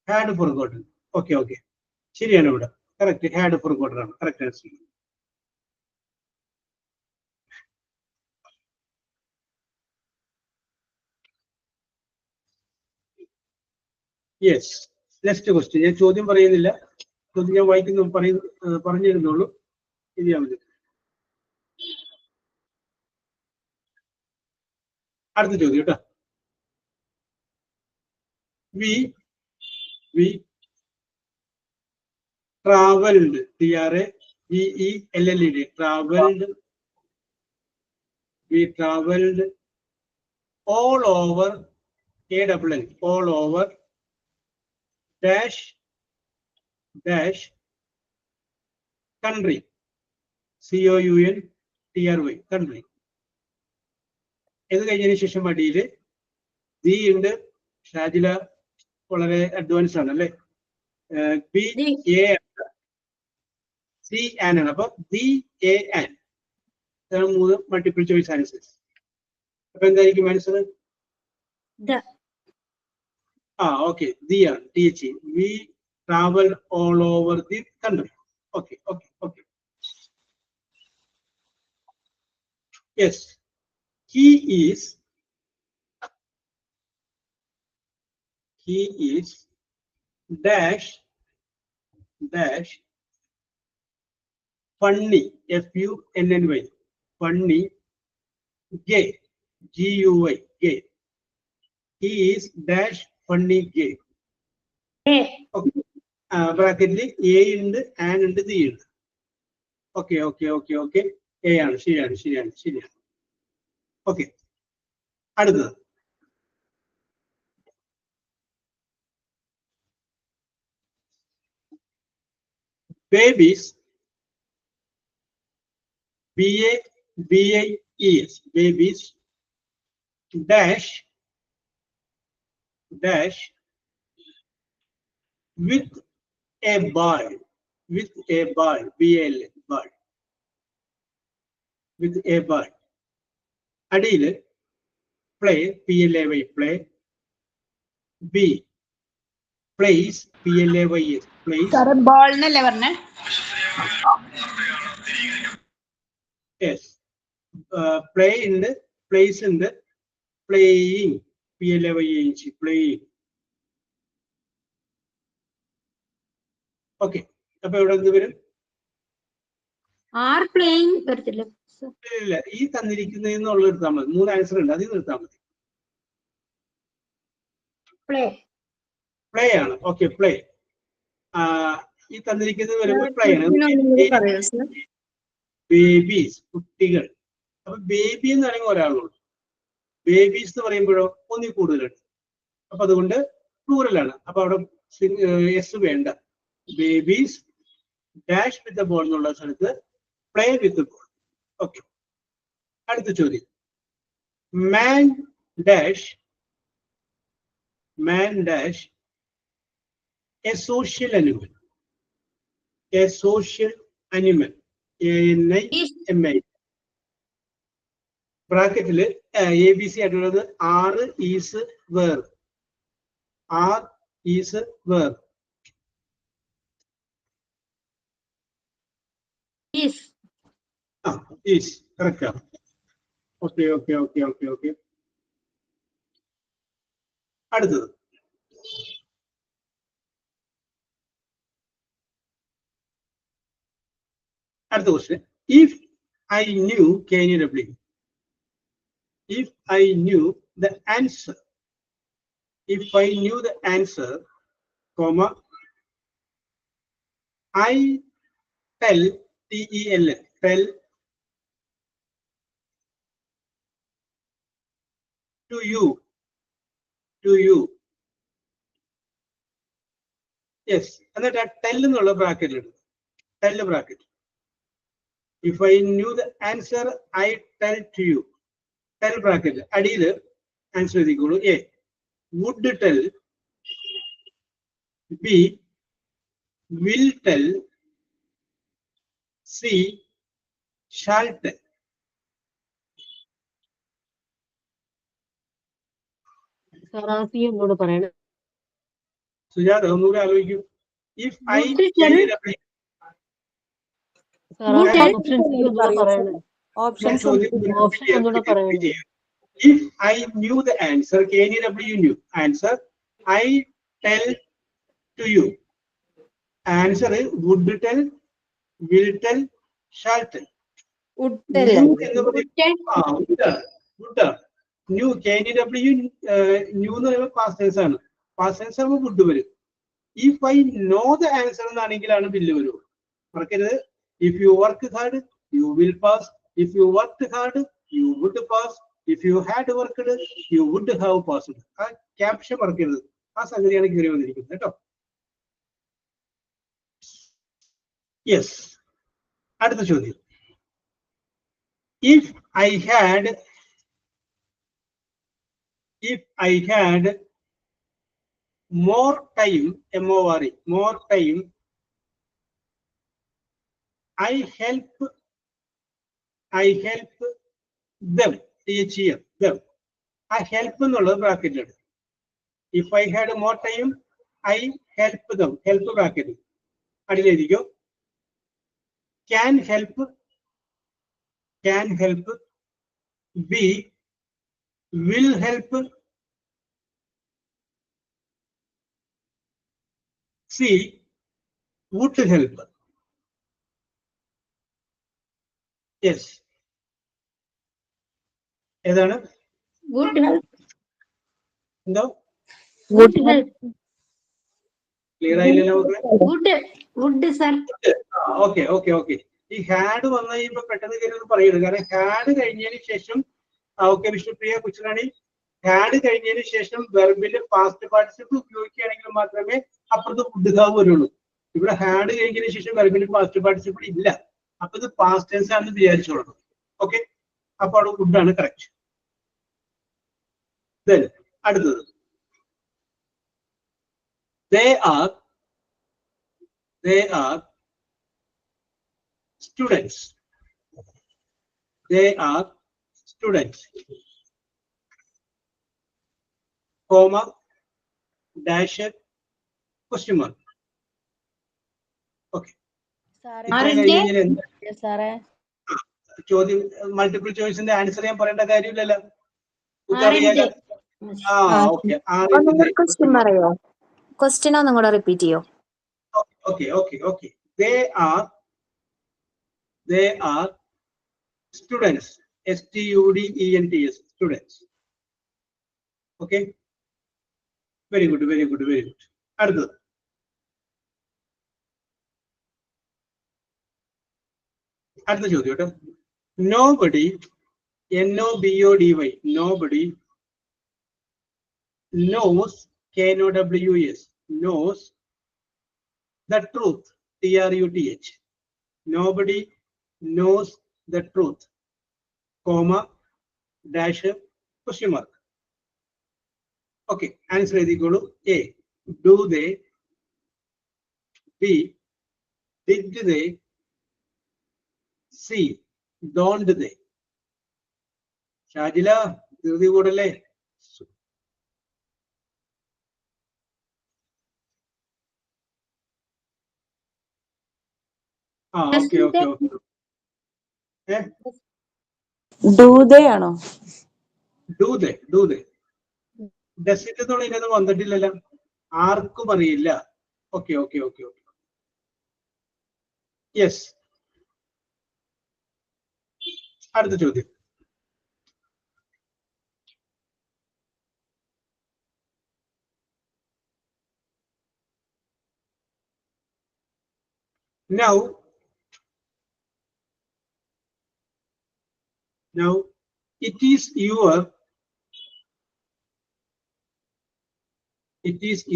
had forgotten. Okay, ശരിയാണ്. ഇവിടെ കറക്റ്റ്, had forgotten ആണ് correct answer. Yes, next question. ഞാൻ ചോദ്യം പറയുന്നില്ല, ചോദ്യം ഞാൻ പറഞ്ഞിരുന്നുള്ളൂ. എഴുതിയാൽ മതി. അടുത്ത ചോദ്യം കേട്ടോ. We traveled TRAVELLED traveled all over all over dash country COUNTRY country. ഇത് കഴിഞ്ഞതിന് ശേഷം അടിയില് ദി ഉണ്ട്. ഷാജില വളരെ അഡ്വാൻസ് ആണ് അല്ലെ. CAN ആണ്. അപ്പൊ DAN ഇതാണ് 3 മൾട്ടിപ്പിൾ ചോയ്സ് ആൻസേഴ്സ്. അപ്പൊ എന്തായിരിക്കും ആൻസർ? ഓക്കെ, ദി ആണ്, THE. We traveled all over the country. Okay. Yes, he is dash funny FUNNY funny gay GUY gay. He is dash funny gay. Okay, ബ്രാക്കറ്റിൽ A ഉണ്ട്, an ഉണ്ട്, the ഉണ്ട്. Okay A ആണ്. ശരിയാണ്. Okay, അടുത്തത് babies BABIES babies dash with a ball BAL ball with a ball. അടിയിൽ play PLAY play. B plays PLAYS plays. Ball എന്നല്ലേ പറഞ്ഞേ? യെസ്, play ഉണ്ട്, plays ഉണ്ട്, playing PLAYING playing. ഓക്കെ, അപ്പൊ ഇവിടെ എന്ത് വരും? ഇല്ല, ഈ തന്നിരിക്കുന്നതിനുള്ള എടുത്താൽ മതി. 3 ആൻസർ ഉണ്ട്, അതിൽ നിർത്താൽ മതി. പ്ലേ ആണ്. Okay, play. ഈ തന്നിരിക്കുന്നത് വരുമ്പോൾ പ്ലേ ആണ്. ബേബീസ് കുട്ടികൾ. അപ്പൊ ബേബി എന്ന് പറയുമ്പോൾ ഒരാളുള്ളൂ. ബേബീസ് എന്ന് പറയുമ്പോഴോ ഒന്നിൽ കൂടുതലുണ്ട്. അപ്പൊ അതുകൊണ്ട് പ്ലൂറലാണ്. അപ്പൊ അവിടെ എസ് വേണ്ട. Babies dash with the ball എന്നുള്ള സ്ഥലത്ത് play with the ball. Okay, അടുത്ത ചോദ്യം. Man dash a social animal ANIMAL. ബ്രാക്കറ്റില് ABC ആയിട്ടുള്ളത് R is where is correct ആണ്. Okay okay okay okay okay. അടുത്തത് അടുത്ത question. If I knew KNW, if I knew the answer, if I knew the answer, comma, I tell, TEL, tell to you, yes, എന്നിട്ട് ആ tell എന്നുള്ള bracket ഇടും, tell bracket. If I knew the answer, I tell to you, tell bracket. അടിയിൽ answer എഴുതിക്കോളൂ. A would tell, B will tell, C shall tell. എന്നോട് പറയണേ. സുജാത ഒന്നുകൂടി ആലോചിക്കൂ. If I KNW, if I knew the answer, KNW knew answer, I tell to you. Answer is would tell, will tell, shall tell. New KNW new എന്ന് പറയുമ്പോൾ past tense ആണ്. past tense ആകുമ്പോൾ would വരും. If I know the answer എന്നാണെങ്കിലാണ് bill വരുള്ളൂ. മറക്കരുത്. If you work hard, you will pass. If you worked hard, you would pass. If you had worked, you would have passed. ആ caption മറക്കരുത്. ആ സംഗതിയാണ് കയറി വന്നിരിക്കുന്നത് കേട്ടോ. യെസ്. അടുത്ത ചോദ്യം. If I had more time, MORE, more time, I help them, them. I help എന്നുള്ള ബ്രാക്കറ്റിലാണ്. If I had more time, I help them, help bracket അടിയിലെഴുതിക്കോ. Can help, B will help, C would help. Yes. ഏതാണ്? Would help. എന്തോ Would help. ക്ലിയർ ആയില്ലല്ലോ? Would sir. ഓക്കെ okay ഓക്കെ. ഈ ഹാഡ് വന്നു കഴിയുമ്പോൾ പെട്ടെന്ന് കയറി പറയരുത്. കാരണം ഹാഡ് കഴിഞ്ഞതിന് ശേഷം ഓക്കെ വിഷ്ണുപ്രിയ കൊച്ചുറാണി, ഹാഡ് കഴിഞ്ഞതിന് ശേഷം വെർബില് പാസ്റ്റ് പാർട്ടിസിപ്പിൾ ഉപയോഗിക്കുകയാണെങ്കിൽ മാത്രമേ അപ്പുറത്ത് വുഡ് ഹാവ് വരുള്ളൂ. ഇവിടെ ഹാഡ് കഴിഞ്ഞതിന് ശേഷം വെർബില് പാസ്റ്റ് പാർട്ടിസിപ്പിൾ ഇല്ല. അപ്പൊ ഇത് പാസ്റ്റ് ടെൻസ് ആണെന്ന് വിചാരിച്ചോളൂ. ഓക്കെ, അപ്പൊ അവിടെ വുഡ് ആണ് കറക്റ്റ്. അടുത്തത് they are students. They are students, comma, dash, question mark. Okay. ചോദ്യം മൾട്ടിപ്പിൾ ചോയ്സിന്റെ ആൻസർ ഞാൻ പറയേണ്ട കാര്യമില്ലല്ലോ. ക്വസ്റ്റ്യൻ ഒന്നും കൂടെ റിപ്പീറ്റ് ചെയ്യോ? Okay. They are students, STUDENTS, students. Okay, very good. അടുത്തത് അടുത്ത ചോദ്യം കേട്ടോ. Nobody, NOBODY, nobody knows, KNOWS, knows the truth, TRUTH. Nobody knows the truth, comma, dash, question mark. Okay, answer എഴുതിക്കോളൂ. A do they, B did they, C don't they. Shajila ധൃതി കൂടല്ലേ? Okay. ഡൂതയാണോ? ഡൂതെ ഡെസിറ്റ് എന്നുള്ള ഇതിനൊന്നും വന്നിട്ടില്ലല്ലോ, ആർക്കും അറിയില്ല. Okay okay okay okay yes. അടുത്ത ചോദ്യം. Now it is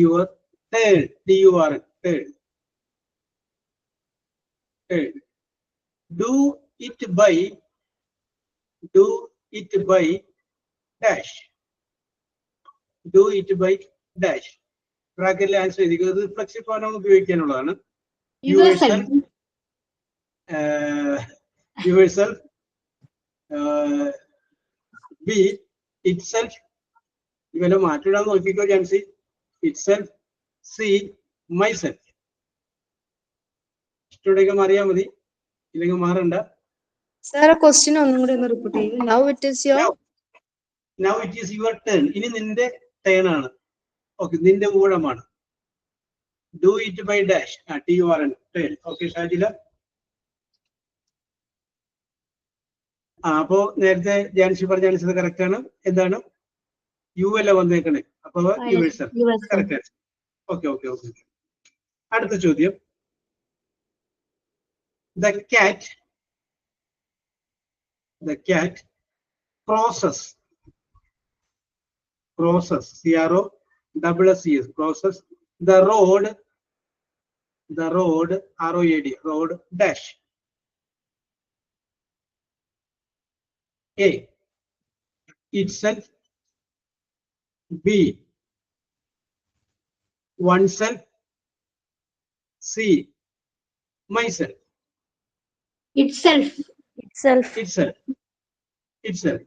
your turn. Turn. Do it by dash. Do it by dash. ബ്രാക്കറ്റിൽ ആൻസർ ചെയ്തിരിക്കുന്നത് റിഫ്ലക്സീവ് ഫോം ഉപയോഗിക്കാനുള്ളതാണ്. yourself, be, itself. ഇവരെ മാറ്റിടാൻ നോക്കിക്കോ ജാൻസി. itself, see, myself. ഇഷ്ടോടെയൊക്കെ മാറിയാൽ മതി, ഇല്ലെങ്കിൽ മാറണ്ട. സാർ ക്വസ്റ്റ്യൻ ഒന്നും കൂടി ഒന്ന് റിപ്പീറ്റ് ചെയ്യും. Now it is your turn. ഇനി നിന്റെ ടേൺ ആണ്. ഓക്കെ, നിന്റെ ഊഴമാണ്. Do it by dash. TURN. turn. Okay Shajila. അപ്പോ നേരത്തെ ജാൻസി പറഞ്ഞ ആൻസർ കറക്റ്റ് ആണ്. എന്താണ്? യു അല്ല വന്നേക്കണേ. അപ്പൊ കറക്റ്റ്. Okay okay okay. അടുത്ത ചോദ്യം. The cat crosses CROSSES crosses the road ROAD road dash. A, itself. B, oneself. C, myself. itself.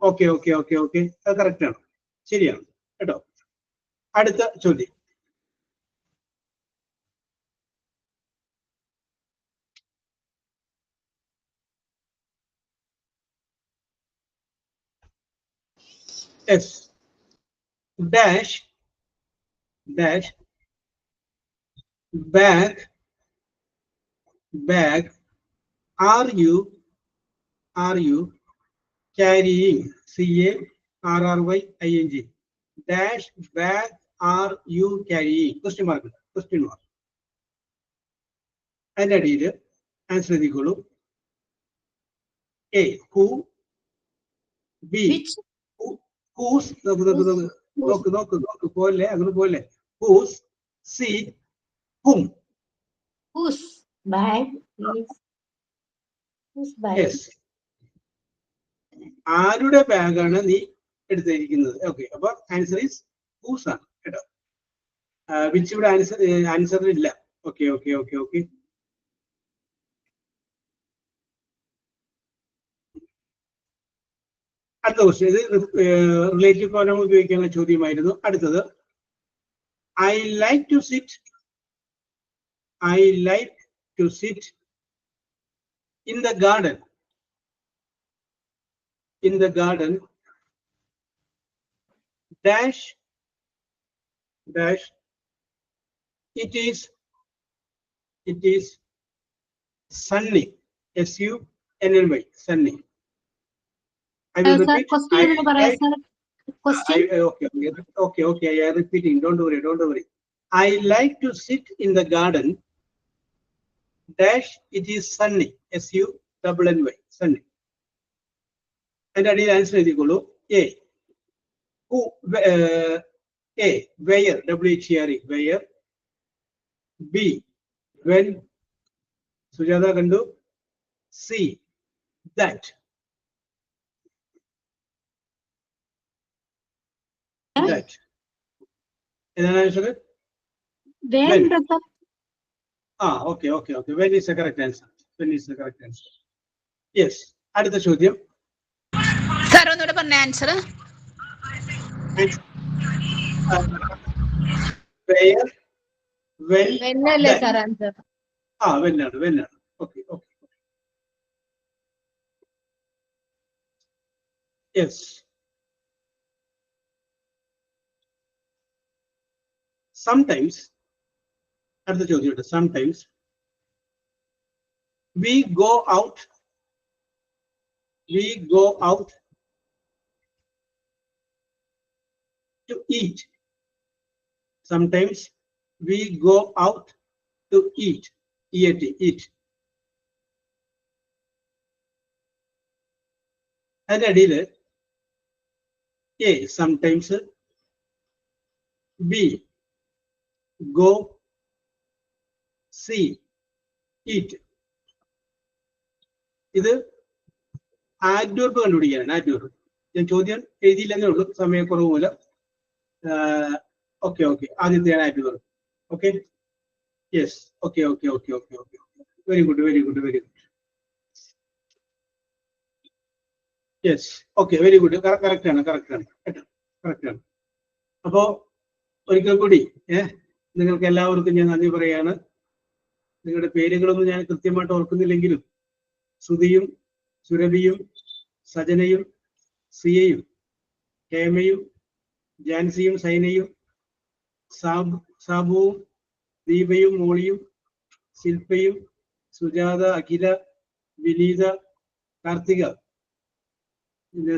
Okay okay okay okay, അത് കറക്റ്റ് ആണ്, ശരിയാണ് കേട്ടോ. അടുത്ത ചോദ്യം. S dash bag are you carrying? CARRYING dash bag are you carrying? question mark. അതിന്റെ അടിയിൽ answer എഴുതിക്കോളൂ. A, who. B, whose. നോക്ക് പോലെ അങ്ങനെ പോലെ. whose. C, whom. Whose bag is yes. ആരുടെ ബാഗാണ് നീ എടുത്തിരിക്കുന്നത്? ഓക്കെ, അപ്പൊ ആൻസർ ഈസ് whose ആണ് കേട്ടോ. വിച്ച് ഇവിടെ ആൻസർ ഇല്ല. Okay okay okay okay. അടുത്ത ക്വസ്റ്റ്യൻ. ഇത് റിലേറ്റീവ് പ്രോഗ്രാം ഉപയോഗിക്കാനുള്ള ചോദ്യമായിരുന്നു. അടുത്തത്. I like to sit in the garden. Dash it is sunny. SUNNY sunny. I will repeat. Okay, I am repeating. Don't worry. I like to sit in the garden. Dash it is sunny. SUNNY sunny. And I will answer the column. A, who, A, where, WHERE, where. B, when. Sujata Gandu. C, that. That. And then answer it. When. Okay. When is the correct answer? Yes. അടുത്ത ചോദ്യം. Sir ഒന്നുകൂടെ പറഞ്ഞ answer. Where, when. When അല്ലേ sir answer? when ആണ്. Okay. Yes. Sometimes, അടുത്ത ചോദ്യം, sometimes we go out to eat. Sometimes we go out to eat. Eat. അതിനിടയിൽ A, sometimes B, go, C, eat. ഇത് ആഡ്വർബ് കണ്ടുപിടിക്കാനാണ്. Adverb ഞാൻ ചോദ്യം എഴുതിയില്ലെന്നേ ഉള്ളൂ, സമയക്കുറവ് മൂലം. ഓക്കെ, ആദ്യത്തെയാണ് adverb. Okay, yes, okay. Very good. Yes, okay, very good. Correct ആണ്. അപ്പോ ഒരിക്കൽ കൂടി നിങ്ങൾക്ക് എല്ലാവർക്കും ഞാൻ നന്ദി പറയാണ്. നിങ്ങളുടെ പേരുകളൊന്നും ഞാൻ കൃത്യമായിട്ട് ഓർക്കുന്നില്ലെങ്കിലും ശ്രുതിയും, സുരഭിയും, സജനയും, സിയയും, ഹേമയും, ജാൻസിയും, സൈനയും, സാബുവും, ദീപയും, മോളിയും, ശില്പയും, സുജാത, അഖില, വിനീത, കാർത്തിക,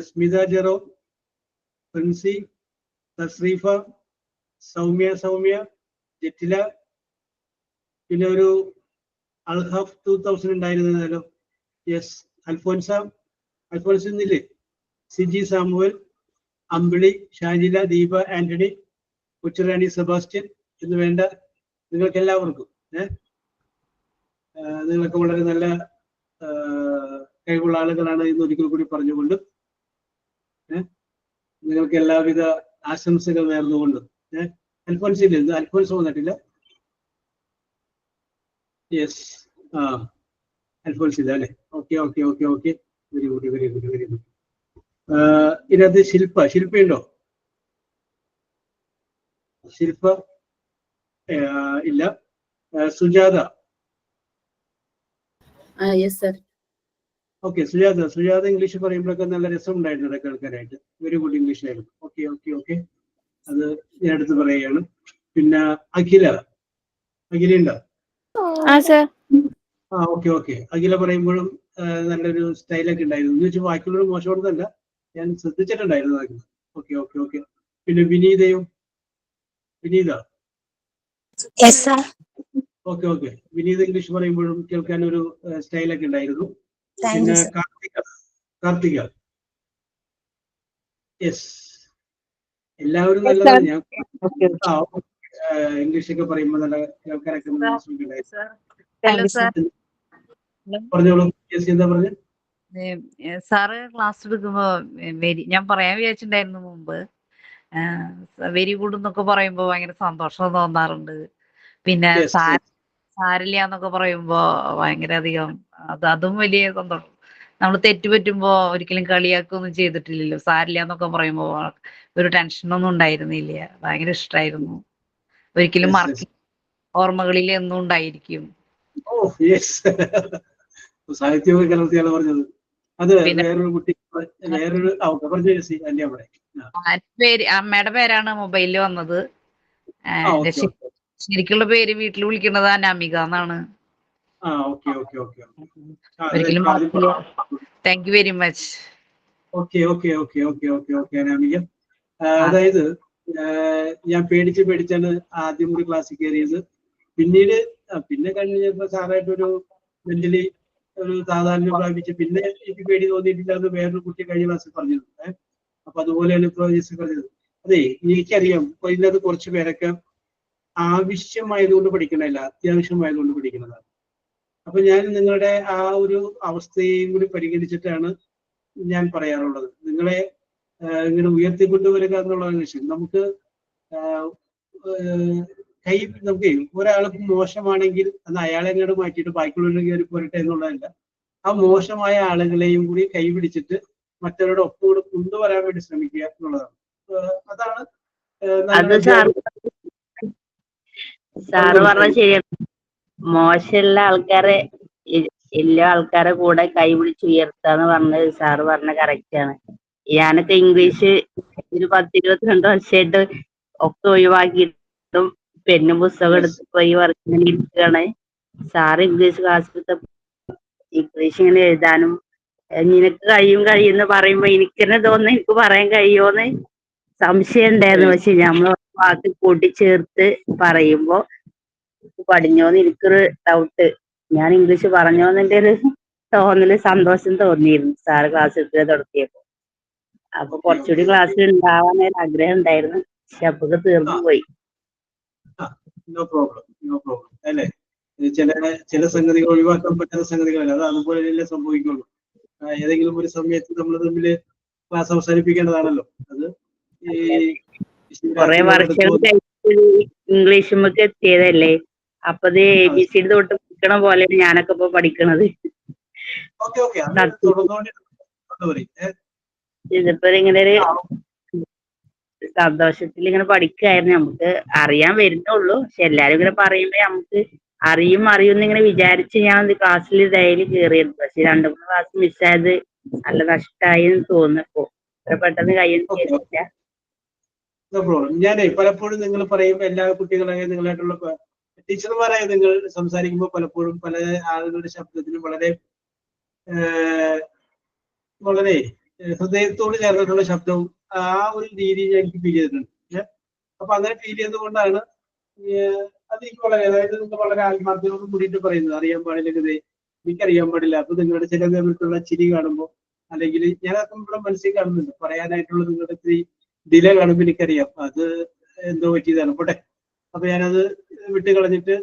സ്മിത, ജെറോ, പ്രിൻസി, തസ്രീഫ, സൗമ്യ, ജറ്റില, പിന്നെ ഒരു അൽഹഫ് 2000 ഉണ്ടായിരുന്നല്ലോ. യെസ്, അൽഫോൻസ് ഇന്നില്ലേ? സിജി, സാമുവൽ, അമ്പിളി, ഷാജില, ദീപ, ആന്റണി, കൊച്ചുറാണി, സെബാസ്റ്റ്യൻ എന്ന് വേണ്ട നിങ്ങൾക്ക് എല്ലാവർക്കും നിങ്ങൾക്ക് വളരെ നല്ല കഴിവുള്ള ആളുകളാണ് എന്ന് ഒരിക്കൽ കൂടി പറഞ്ഞുകൊണ്ട് നിങ്ങൾക്ക് എല്ലാവിധ ആശംസകൾ നേർന്നുകൊണ്ട് അൽഫോൻസ് വന്നിട്ടില്ല. യെസ്, അൽഫോൻസ് ഇല്ല അല്ലെ? ഓക്കെ. Very good. ഇതിനകത്ത് ശില്പയുണ്ടോ? ശില്പ ഇല്ല. സുജാത? ഓക്കെ, സുജാത ഇംഗ്ലീഷ് പറയുമ്പോഴൊക്കെ നല്ല രസം ഉണ്ടായിരുന്നു ഇടയ്ക്ക് കേൾക്കാനായിട്ട്. വെരി ഗുഡ് ഇംഗ്ലീഷ് ആയിരുന്നു. ഓക്കെ, അത് ഞാൻ എടുത്ത് പറയുകയാണ്. പിന്നെ അഖിലുണ്ടോ? ഓക്കെ. അഖില പറയുമ്പോഴും നല്ലൊരു സ്റ്റൈലൊക്കെ ഉണ്ടായിരുന്നു. എന്ന് വെച്ചാൽ ബാക്കിയുള്ളൊരു മോശമാണെന്നല്ല, ഞാൻ ശ്രദ്ധിച്ചിട്ടുണ്ടായിരുന്നു അഖില. ഓക്കെ. പിന്നെ വിനീത? ഓക്കെ. വിനീത ഇംഗ്ലീഷ് പറയുമ്പോഴും കേൾക്കാൻ ഒരു സ്റ്റൈലൊക്കെ ഉണ്ടായിരുന്നു. പിന്നെ കാർത്തിക? യെസ്, എല്ലാവരും നല്ലതാണ്. ഞാൻ ഇംഗ്ലീഷൊക്കെ പറയുമ്പോൾ നല്ല കേൾക്കാനൊക്കെ പറഞ്ഞോളൂ. എന്താ പറഞ്ഞ? സാറ് ക്ലാസ് എടുക്കുമ്പോ ഞാൻ പറയാൻ വിചാരിച്ചിട്ടുണ്ടായിരുന്നു മുമ്പ്, വെരി ഗുഡ് എന്നൊക്കെ പറയുമ്പോ ഭയങ്കര സന്തോഷം തോന്നാറുണ്ട്. പിന്നെ സാരില്ല എന്നൊക്കെ പറയുമ്പോ ഭയങ്കര അധികം അതും വലിയ സന്തോഷം. നമ്മൾ തെറ്റുപറ്റുമ്പോ ഒരിക്കലും കളിയാക്കൊന്നും ചെയ്തിട്ടില്ലല്ലോ. സാരില്ല എന്നൊക്കെ പറയുമ്പോ ഒരു ടെൻഷനൊന്നും ഉണ്ടായിരുന്നില്ല. ഭയങ്കര ഇഷ്ടമായിരുന്നു. ഒരിക്കലും ഓർമ്മകളിൽ എന്നും ഉണ്ടായിരിക്കും. സാഹിത്യമൊക്കെ കലർത്തിയാണ് പറഞ്ഞത്. അത് വേറൊരു കുട്ടി പേര് അമ്മയുടെ പേരാണ് മൊബൈലിൽ വന്നത്. ശരിക്കുള്ള പേര് വീട്ടിൽ വിളിക്കുന്നത് അനാമിക എന്നാണ്. ഒരിക്കലും thank you very much. Okay Anamika. അതായത് ഞാൻ പേടിച്ചാണ് ആദ്യം കൂടി ക്ലാസ്സിൽ കയറിയത്. പിന്നെ കഴിഞ്ഞപ്പോ സാറായിട്ടൊരു മെന്റലി ഒരു സാധാരണ പ്രാപിച്ച് പിന്നെ എനിക്ക് പേടി തോന്നിയിട്ടില്ല. അത് വേറൊരു കുട്ടി കഴിഞ്ഞ ക്ലാസ്സിൽ പറഞ്ഞിട്ടുണ്ട്. അപ്പൊ അതുപോലെയാണ് ഇപ്പൊ പറഞ്ഞത്. അതെ, എനിക്കറിയാം ഇപ്പൊ ഇതിനകത്ത് കുറച്ച് പേരൊക്കെ ആവശ്യമായതുകൊണ്ട് പഠിക്കണമല്ല, അത്യാവശ്യമായതുകൊണ്ട് പഠിക്കുന്നതാണ്. അപ്പൊ ഞാൻ നിങ്ങളുടെ ആ ഒരു അവസ്ഥയെയും കൂടി പരിഗണിച്ചിട്ടാണ് ഞാൻ പറയാറുള്ളത്. നിങ്ങളെ ഇങ്ങനെ ഉയർത്തിക്കൊണ്ടുവരിക എന്നുള്ളതാണ് വിഷയം. നമുക്ക് ഒരാൾക്ക് മോശമാണെങ്കിൽ അത് അയാളെ അങ്ങോട്ട് മാറ്റിയിട്ട് ബാക്കിയുള്ളവരുടെ കയറി പോരട്ടെ എന്നുള്ളതല്ല. ആ മോശമായ ആളുകളെയും കൂടി കൈപിടിച്ചിട്ട് മറ്റവരുടെ ഒപ്പം കൂടെ കൊണ്ടുവരാൻ വേണ്ടി ശ്രമിക്കുക എന്നുള്ളതാണ്. അതാണ് സാറ് പറഞ്ഞ ശരിയാണ്. മോശമുള്ള ആൾക്കാരെ എല്ലാ ആൾക്കാരെ കൂടെ കൈപിടിച്ച് ഉയർത്താന്ന് പറഞ്ഞത് സാറ് പറഞ്ഞ കറക്റ്റ് ആണ്. ഞാനൊക്കെ ഇംഗ്ലീഷ് ഒരു 10-22 വർഷമായിട്ട് ഒക്കെ ഒഴിവാക്കിയിട്ടും പെന്നും പുസ്തകം എടുത്ത് പോയി ഇങ്ങനെ ഇരിക്കുകയാണ്. സാറ് ഇംഗ്ലീഷ് ക്ലാസ് ഇംഗ്ലീഷ് ഇങ്ങനെ എഴുതാനും നിനക്ക് കഴിയുമെന്ന് പറയുമ്പോ എനിക്ക് തന്നെ തോന്നുന്നു എനിക്ക് പറയാൻ കഴിയുമോന്ന് സംശയം ഉണ്ടായിരുന്നു. പക്ഷെ നമ്മൾ വാക്ക് കൂട്ടിച്ചേർത്ത് പറയുമ്പോ പഠിഞ്ഞോന്ന് എനിക്കൊരു ഡൗട്ട്. ഞാൻ ഇംഗ്ലീഷ് പറഞ്ഞോന്നെ ഒരു തോന്നല്, സന്തോഷം തോന്നിയിരുന്നു സാറ് ക്ലാസ് എടുത്ത് തുടങ്ങിയപ്പോ. അപ്പൊ കുറച്ചുകൂടി ക്ലാസ്സിൽ ഉണ്ടാവാനൊരു ആഗ്രഹം ഉണ്ടായിരുന്നു. പക്ഷെ അപ്പൊക്കെ തീർന്നു പോയി. No problem, no problem. അല്ലേ, ചില സംഗതികൾ ഒഴിവാക്കാൻ പറ്റുന്ന സംഗതികളല്ല, അത് അതുപോലെയല്ലേ സംഭവിക്കുള്ളൂ. ഏതെങ്കിലും ഒരു സമയത്ത് നമ്മൾ തമ്മിൽ ക്ലാസ് അവസാനിപ്പിക്കേണ്ടതാണല്ലോ. അത് ഈ കുറെ വർഷം ഇംഗ്ലീഷുമൊക്കെ എത്തിയതല്ലേ, അപ്പൊ ഇത് ABCD തൊട്ട് പഠിക്കണ പോലെ ഞാനൊക്കെ ഇപ്പൊ പഠിക്കണത്. ഇതിപ്പോ ഇങ്ങനെ ഒരു സന്തോഷത്തിൽ ഇങ്ങനെ പഠിക്കായിരുന്നു. നമുക്ക് അറിയാൻ വരുന്നുള്ളൂ. പക്ഷെ എല്ലാരും ഇങ്ങനെ പറയുമ്പോ നമുക്ക് അറിയും ഇങ്ങനെ വിചാരിച്ച് ഞാൻ ക്ലാസ്സിൽ ഡെയിലി കയറിയിരുന്നു. പക്ഷെ 2-3 ക്ലാസ് മിസ്സായത് നല്ല നഷ്ടമായി എന്ന് തോന്നുന്നപ്പോ പെട്ടെന്ന് കഴിയുന്നില്ല. ഞാനേ പലപ്പോഴും നിങ്ങൾ പറയുമ്പോൾ എല്ലാ കുട്ടികളായ നിങ്ങളായിട്ടുള്ള ടീച്ചർമാരായ നിങ്ങൾ സംസാരിക്കുമ്പോൾ പലപ്പോഴും പല ആളുകളുടെ ശബ്ദത്തിനും വളരെ ഹൃദയത്തോട് ചേർന്നിട്ടുള്ള ശബ്ദവും ആ ഒരു രീതിയിൽ എനിക്ക് ഫീൽ ചെയ്തിട്ടുണ്ട്. അപ്പൊ അങ്ങനെ ഫീൽ ചെയ്തുകൊണ്ടാണ് അതെനിക്ക് അതായത് നിങ്ങൾ വളരെ ആത്മാർത്ഥതയോട് കൂടിയിട്ട് പറയുന്നത്. അറിയാൻ പാടില്ല, എനിക്കറിയാൻ പാടില്ല. അപ്പൊ നിങ്ങളുടെ ചില തരത്തിലുള്ള ചിരി കാണുമ്പോൾ, അല്ലെങ്കിൽ ഞാനൊക്കെ ഇവിടെ മനസ്സിൽ കാണുന്നുണ്ട്, പറയാനായിട്ടുള്ള നിങ്ങളുടെ ഇത്തിരി ഡിലേ കാണുമ്പോൾ എനിക്കറിയാം അത് എന്തോ പറ്റിയതാണ്. പോട്ടെ, അപ്പൊ ഞാനത് വിട്ട് കളഞ്ഞിട്ട്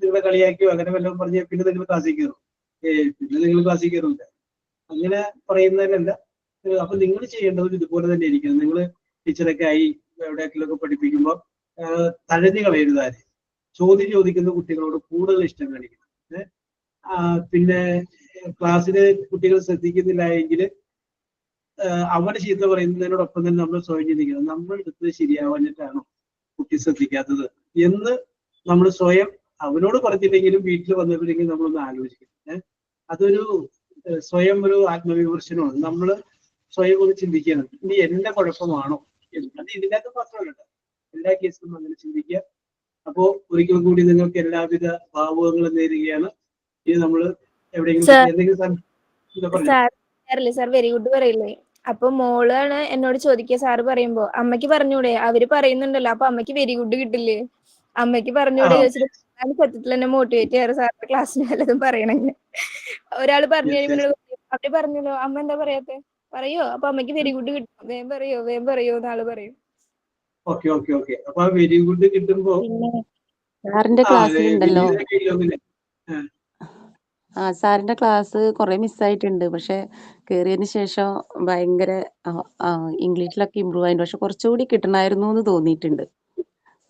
നിങ്ങളെ കളിയാക്കിയോ അങ്ങനെ വല്ലതും പറഞ്ഞ പിന്നെ നിങ്ങൾ ക്ലാസ്സിൽ കയറും. പിന്നെ നിങ്ങൾ ക്ലാസ്സിൽ കയറില്ല, അങ്ങനെ പറയുന്നതിലല്ല. അപ്പൊ നിങ്ങൾ ചെയ്യേണ്ടത് ഇതുപോലെ തന്നെ ഇരിക്കണം. നിങ്ങൾ ടീച്ചറൊക്കെ ആയി എവിടെയെങ്കിലുമൊക്കെ പഠിപ്പിക്കുമ്പോൾ തഴഞ്ഞു കളയരുതാരെ. ചോദ്യം ചോദിക്കുന്ന കുട്ടികളോട് കൂടുതൽ ഇഷ്ടം കാണിക്കണം. പിന്നെ ക്ലാസ്സില് കുട്ടികൾ ശ്രദ്ധിക്കുന്നില്ല എങ്കിൽ അവന് ചീത്ത പറയുന്നതിനോടൊപ്പം തന്നെ നമ്മൾ സ്വയം ചിന്തിക്കണം, നമ്മൾ എടുത്തത് ശരിയാവാഞ്ഞിട്ടാണോ കുട്ടി ശ്രദ്ധിക്കാത്തത് എന്ന് നമ്മൾ സ്വയം അവനോട് പറഞ്ഞില്ലെങ്കിലും വീട്ടിൽ വന്നപ്പോഴെങ്കിലും നമ്മളൊന്ന് ആലോചിക്കണം. അതൊരു സ്വയം ഒരു ആത്മവിമർശനമാണ്. നമ്മൾ സ്വയം ഒന്ന് ചിന്തിക്കണം, ഇനി എന്റെ കുഴപ്പമാണോ എന്ന്. അത് ഇതിനകത്ത് മാത്രമല്ല, എല്ലാ കേസിലും അങ്ങനെ ചിന്തിക്കുക. അപ്പോ ഒരിക്കൽ കൂടി നിങ്ങൾക്ക് എല്ലാവിധ ഭാവുകങ്ങളും നേരുകയാണ്. ഇനി നമ്മൾ എവിടെയെങ്കിലും എന്തെങ്കിലും സാർ വെരി ഗുഡ് പറയില്ലേ? അപ്പൊ മോളാണ് എന്നോട് ചോദിക്കുക, സാറ് പറയുമ്പോ അമ്മയ്ക്ക് പറഞ്ഞൂടെ, അവര് പറയുന്നുണ്ടല്ലോ, അപ്പൊ അമ്മയ്ക്ക് വെരി ഗുഡ് കിട്ടില്ലേ? അമ്മയ്ക്ക് പറഞ്ഞൂടെ ചോദിച്ചിട്ട് സത്യത്തിൽ എന്നെ മോട്ടിവേറ്റ് ചെയ്യാറ് സാറിന്റെ ക്ലാസ്സിന് വല്ലതും പറയണെങ്കിൽ. ഒരാള് പറഞ്ഞു കഴിയുമ്പോൾ അവര് പറഞ്ഞല്ലോ, അമ്മ എന്താ പറയാത്തെ, പറയോ? അപ്പൊ അമ്മയ്ക്ക് വെരി ഗുഡ് കിട്ടും, വേഗം പറയോ എന്നാള് പറയും. Okay okay okay. അപ്പൊ ആ വെരി ഗുഡ് കിട്ടുമ്പോ സാറിന്റെ ക്ലാസ്സിലുണ്ടല്ലോ, സാറിന്റെ ക്ലാസ് കുറെ മിസ്സായിട്ടുണ്ട്. പക്ഷെ കയറിയതിന് ശേഷം ഭയങ്കര ഇംഗ്ലീഷിലൊക്കെ ഇമ്പ്രൂവ് ആയിട്ടുണ്ട്. പക്ഷെ കുറച്ചുകൂടി കിട്ടണമായിരുന്നു എന്ന് തോന്നിയിട്ടുണ്ട്.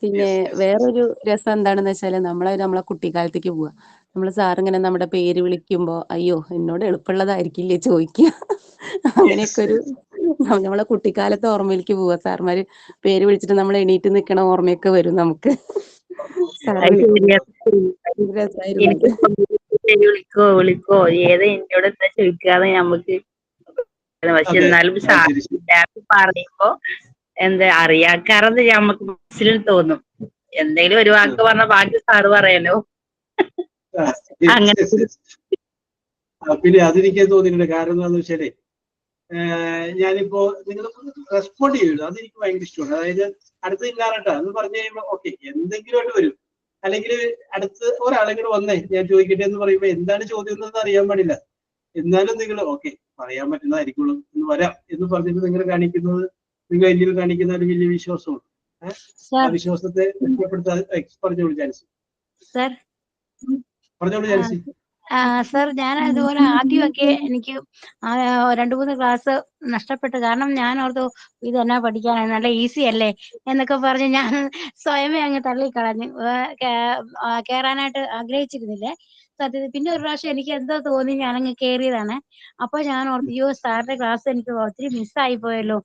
പിന്നെ വേറൊരു രസം എന്താണെന്ന് വെച്ചാല് നമ്മളെ കുട്ടിക്കാലത്തേക്ക് പോവുക. നമ്മൾ സാറിങ്ങനെ നമ്മുടെ പേര് വിളിക്കുമ്പോ അയ്യോ എന്നോട് എളുപ്പമുള്ളതായിരിക്കില്ലേ ചോദിക്കുക, അങ്ങനെയൊക്കെ ഒരു നമ്മളെ കുട്ടിക്കാലത്തെ ഓർമ്മയിലേക്ക് പോവുക. സാർമാര് പേര് വിളിച്ചിട്ട് നമ്മൾ എണീറ്റ് നിൽക്കണ ഓർമ്മയൊക്കെ വരും നമുക്ക്. സാറ് രസമായിരുന്നു. വിളിക്കോ ഏത് എന്നോട് എന്താ ചോദിക്കാതെ നമുക്ക്. പക്ഷെ എന്നാലും പറയുമ്പോ എന്താ അറിയാക്കാറെന്ന് നമുക്ക് മനസ്സിൽ തോന്നും. എന്തെങ്കിലും ഒരു വാക്ക് പറഞ്ഞ ബാക്കി സാറ് പറയാലോ. അങ്ങനെ പിന്നെ അതെനിക്ക് തോന്നിയിട്ടുണ്ട്. കാരണം എന്താണെന്ന് വെച്ചാല് ഞാനിപ്പോ നിങ്ങൾ റെസ്പോണ്ട് ചെയ്യരുത്, അതെനിക്ക് ഭയങ്കര ഇഷ്ടമാണ്. അതായത് അടുത്ത് ഇല്ലാറട്ടാ എന്ന് പറഞ്ഞു കഴിയുമ്പോ ഓക്കെ എന്തെങ്കിലും ആയിട്ട് വരും. അല്ലെങ്കിൽ അടുത്ത് ഒരാളെങ്കിലും വന്നേ ഞാൻ ചോദിക്കട്ടെ എന്ന് പറയുമ്പോ എന്താണ് ചോദ്യം എന്നൊന്നും അറിയാൻ പാടില്ല. എന്നാലും നിങ്ങൾ ഓക്കെ പറയാൻ പറ്റുന്നതായിരിക്കുള്ളൂ എന്ന് വരാം എന്ന് പറഞ്ഞിട്ട് നിങ്ങൾ കാണിക്കുന്നത്, നിങ്ങൾ എന്നിൽ കാണിക്കുന്ന ഒരു വലിയ വിശ്വാസമാണ്. ആ വിശ്വാസത്തെ രക്ഷപ്പെടുത്താൻ പറഞ്ഞോളൂ ജാൻസി. പറഞ്ഞോളൂ ജാൻസി. സർ, ഞാൻ അതുപോലെ ആദ്യമൊക്കെ എനിക്ക് 2-3 ക്ലാസ് നഷ്ടപ്പെട്ടു. കാരണം ഞാൻ ഓർത്തു ഇത് എന്നാ പഠിക്കാനാണ്, നല്ല ഈസി അല്ലേ എന്നൊക്കെ പറഞ്ഞ് ഞാൻ സ്വയമേ അങ്ങ് തള്ളിക്കളഞ്ഞു. കയറാനായിട്ട് ആഗ്രഹിച്ചിരുന്നില്ലേ സത്യത്തിൽ. പിന്നെ ഒരു പ്രാവശ്യം എനിക്ക് എന്തോ തോന്നി, ഞാനങ്ങ് കയറിയതാണ്. അപ്പൊ ഞാൻ ഓർത്തു അയ്യോ സാറിന്റെ ക്ലാസ് എനിക്ക് ഒത്തിരി മിസ്സായി പോയല്ലോ.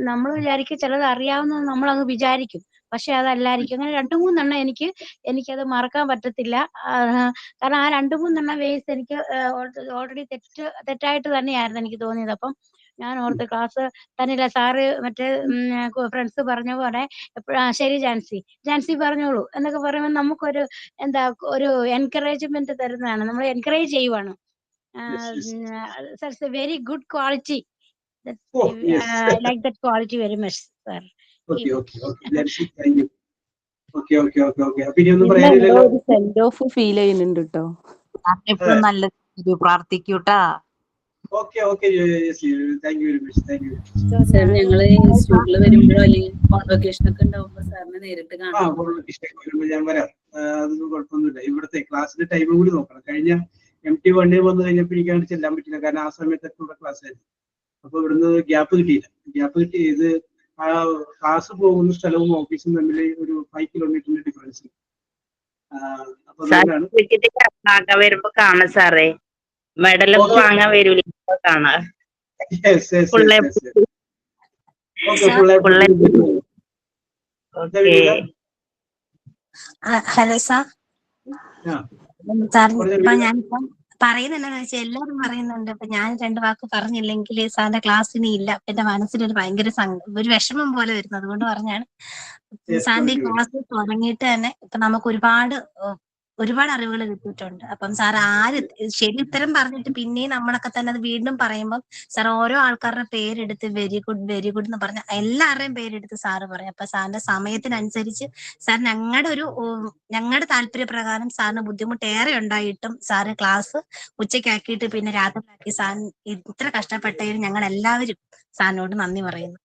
നമ്മൾ വിചാരിക്കും ചിലത് അറിയാവുന്നത് നമ്മളങ്ങ് വിചാരിക്കും, പക്ഷെ അതല്ലായിരിക്കും. അങ്ങനെ 2-3 എണ്ണം എനിക്കത് മറക്കാൻ പറ്റത്തില്ല. കാരണം ആ 2-3 എണ്ണം വേസ് എനിക്ക് ഓൾറെഡി തെറ്റായിട്ട് തന്നെയായിരുന്നു എനിക്ക് തോന്നിയത്. അപ്പം ഞാൻ ഓർത്ത് ക്ലാസ് തന്നെയല്ല സാറ് മറ്റേ ഫ്രണ്ട്സ് പറഞ്ഞ പോലെ ശരി ജാൻസി പറഞ്ഞോളൂ എന്നൊക്കെ പറയുമ്പോൾ നമുക്കൊരു എന്താ ഒരു എൻകറേജ്മെന്റ് തരുന്നതാണ്, നമ്മൾ എൻകറേജ് ചെയ്യുവാണ്. That's a very good quality. I like that quality very much, sir. ഒരു സെൻഡ് ഓഫ് ഫീൽ ചെയ്യുന്നുണ്ട് കേട്ടോ. എപ്പോഴും നല്ല പ്രാർത്ഥിക്കൂട്ടാ. സാർ ഞങ്ങള് ഇൻസ്റ്റിറ്റ്യൂട്ടിൽ വരുമ്പോഴോ അല്ലെങ്കിൽ കോൺവൊക്കേഷൻ ഒക്കെ ഉണ്ടാവുമ്പോ സാറിനെ നേരിട്ട് കാണാം. ഞാൻ വരാം, അതൊന്നും കുഴപ്പമൊന്നുമില്ല. ഇവിടുത്തെ ക്ലാസ്സിന്റെ ടൈം കൂടി നോക്കണം. കഴിഞ്ഞ MT1 വന്നു കഴിഞ്ഞപ്പോൾ എനിക്കാണ്ട് ചെല്ലാൻ പറ്റില്ല, കാരണം ആ സമയത്തൊക്കെ ഇവിടെ ക്ലാസ് ആയിരുന്നു. അപ്പൊ ഇവിടുന്ന് ഗ്യാപ്പ് കിട്ടിയില്ല. ഇത് ആ ക്ലാസ് പോകുന്ന സ്ഥലവും ഓഫീസും തമ്മിൽ ഒരു 5 കിലോമീറ്ററിന്റെ ഡിഫറൻസ്. അപ്പൊ വരുമ്പോ കാണാം സാറേ, മെഡലൊക്കെ വാങ്ങാൻ വരൂല കാണാം. Hello sir. സാർ ഇപ്പൊ ഞാനിപ്പം പറയുന്നത് എന്താണെന്ന് വെച്ചാൽ എല്ലാവരും പറയുന്നുണ്ട്, അപ്പൊ ഞാൻ 2 വാക്ക് പറഞ്ഞില്ലെങ്കിൽ സാറിന്റെ ക്ലാസ് ഇനി ഇല്ല. എന്റെ മനസ്സിലൊരു ഭയങ്കര ഒരു വിഷമം പോലെ വരുന്നു. അതുകൊണ്ട് പറഞ്ഞാണ് സാറിന്റെ ഈ ക്ലാസ് തുടങ്ങിയിട്ട് തന്നെ ഇപ്പൊ നമുക്ക് ഒരുപാട് അറിവുകൾ കിട്ടിയിട്ടുണ്ട്. അപ്പം സാർ ശരി ഉത്തരം പറഞ്ഞിട്ട് പിന്നെയും നമ്മളൊക്കെ തന്നെ അത് വീണ്ടും പറയുമ്പോൾ സാർ ഓരോ ആൾക്കാരുടെ പേരെടുത്ത് വെരി ഗുഡ് എന്ന് പറഞ്ഞ എല്ലാവരുടെയും പേരെടുത്ത് സാറ് പറയും. അപ്പൊ സാറിന്റെ സമയത്തിനനുസരിച്ച് സാർ ഞങ്ങളുടെ താല്പര്യപ്രകാരം സാറിന് ബുദ്ധിമുട്ടേറെ ഉണ്ടായിട്ടും സാറ് ക്ലാസ് ഉച്ചയ്ക്കാക്കിയിട്ട് പിന്നെ രാത്രിയിലാക്കി സാർ ഇത്ര കഷ്ടപ്പെട്ടതിന് ഞങ്ങൾ എല്ലാവരും സാറിനോട് നന്ദി പറയുന്നു.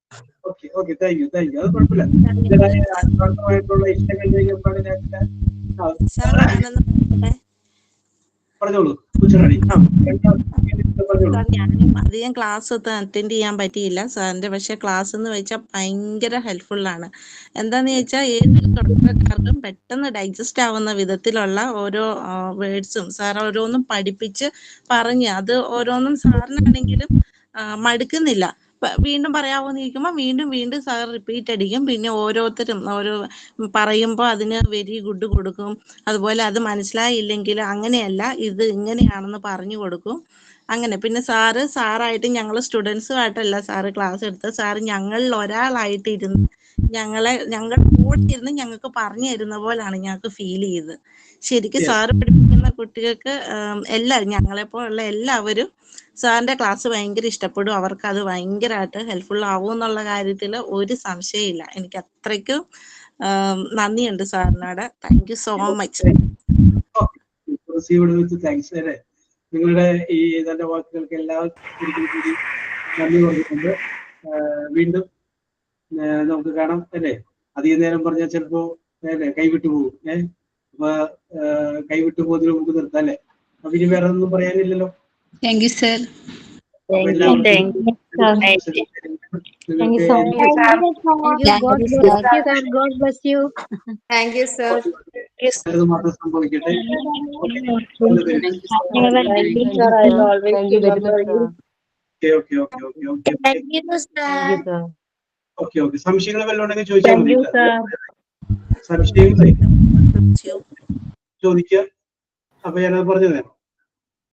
ഞാനും അധികം ക്ലാസ് അറ്റൻഡ് ചെയ്യാൻ പറ്റിയില്ല സാറിന്റെ, പക്ഷെ ക്ലാസ് എന്ന് വെച്ചാൽ ഭയങ്കര ഹെൽപ്ഫുൾ ആണ്. എന്താന്ന് ചോദിച്ചാൽ ഏതൊരു തുടക്കക്കാർക്കും പെട്ടെന്ന് ഡൈജസ്റ്റ് ആവുന്ന വിധത്തിലുള്ള ഓരോ വേർഡ്സും സാർ ഓരോന്നും പഠിപ്പിച്ച് പറഞ്ഞ് അത് ഓരോന്നും സാറിനാണെങ്കിലും മടുക്കുന്നില്ല. വീണ്ടും പറയാവോന്ന് ചോദിക്കുമ്പോൾ വീണ്ടും സാർ റിപ്പീറ്റ് അടിക്കും. പിന്നെ ഓരോരുത്തരും ഓരോ പറയുമ്പോൾ അതിന് വെരി ഗുഡ് കൊടുക്കും. അതുപോലെ അത് മനസ്സിലായില്ലെങ്കിൽ അങ്ങനെയല്ല ഇത് ഇങ്ങനെയാണെന്ന് പറഞ്ഞു കൊടുക്കും. അങ്ങനെ പിന്നെ സാറായിട്ട് ഞങ്ങൾ സ്റ്റുഡൻസുമായിട്ടല്ല സാറ് ക്ലാസ് എടുത്തത്. സാറ് ഞങ്ങളിൽ ഒരാളായിട്ട് ഇരുന്ന് ഞങ്ങളുടെ കൂടെ ഇരുന്ന് ഞങ്ങൾക്ക് പറഞ്ഞു തരുന്ന പോലാണ് ഞങ്ങൾക്ക് ഫീൽ ചെയ്തത്. ശരിക്കും സാറ് പഠിപ്പിക്കുന്ന കുട്ടികൾക്ക് ഞങ്ങളെപ്പോലുള്ള എല്ലാവരും സാറിന്റെ ക്ലാസ് ഭയങ്കര ഇഷ്ടപ്പെടും. അവർക്ക് അത് ഭയങ്കരമായിട്ട് ഹെൽപ്ഫുൾ ആവും എന്നുള്ള കാര്യത്തിൽ ഒരു സംശയമില്ല. എനിക്ക് അത്രയ്ക്കും നന്ദിയുണ്ട് സാറിനോട്. Thank you so much. നിങ്ങളുടെ ഈ നല്ല വാക്കുകൾക്ക് എല്ലാവർക്കും കൂടി നന്ദി പറഞ്ഞിട്ടുണ്ട്. വീണ്ടും നമുക്ക് കാണാം അല്ലേ. അധികം നേരം പറഞ്ഞാൽ ചിലപ്പോ കൈവിട്ടു പോകും. അപ്പൊ കൈവിട്ടു പോകുന്നതിന് നമുക്ക് നിർത്താം അല്ലേ. അപ്പൊ ഇനി വേറെ ഒന്നും പറയാനില്ലല്ലോ. Thank you sir. മാത്രം സംഭവിക്കട്ടെ. ഓക്കെ സംശയങ്ങൾ വല്ലതും ഉണ്ടെങ്കിൽ ചോദിച്ചാൽ മതി. സംശയങ്ങൾ ചോദിക്കുക. അപ്പൊ ഞാനത് പറഞ്ഞു തരാം.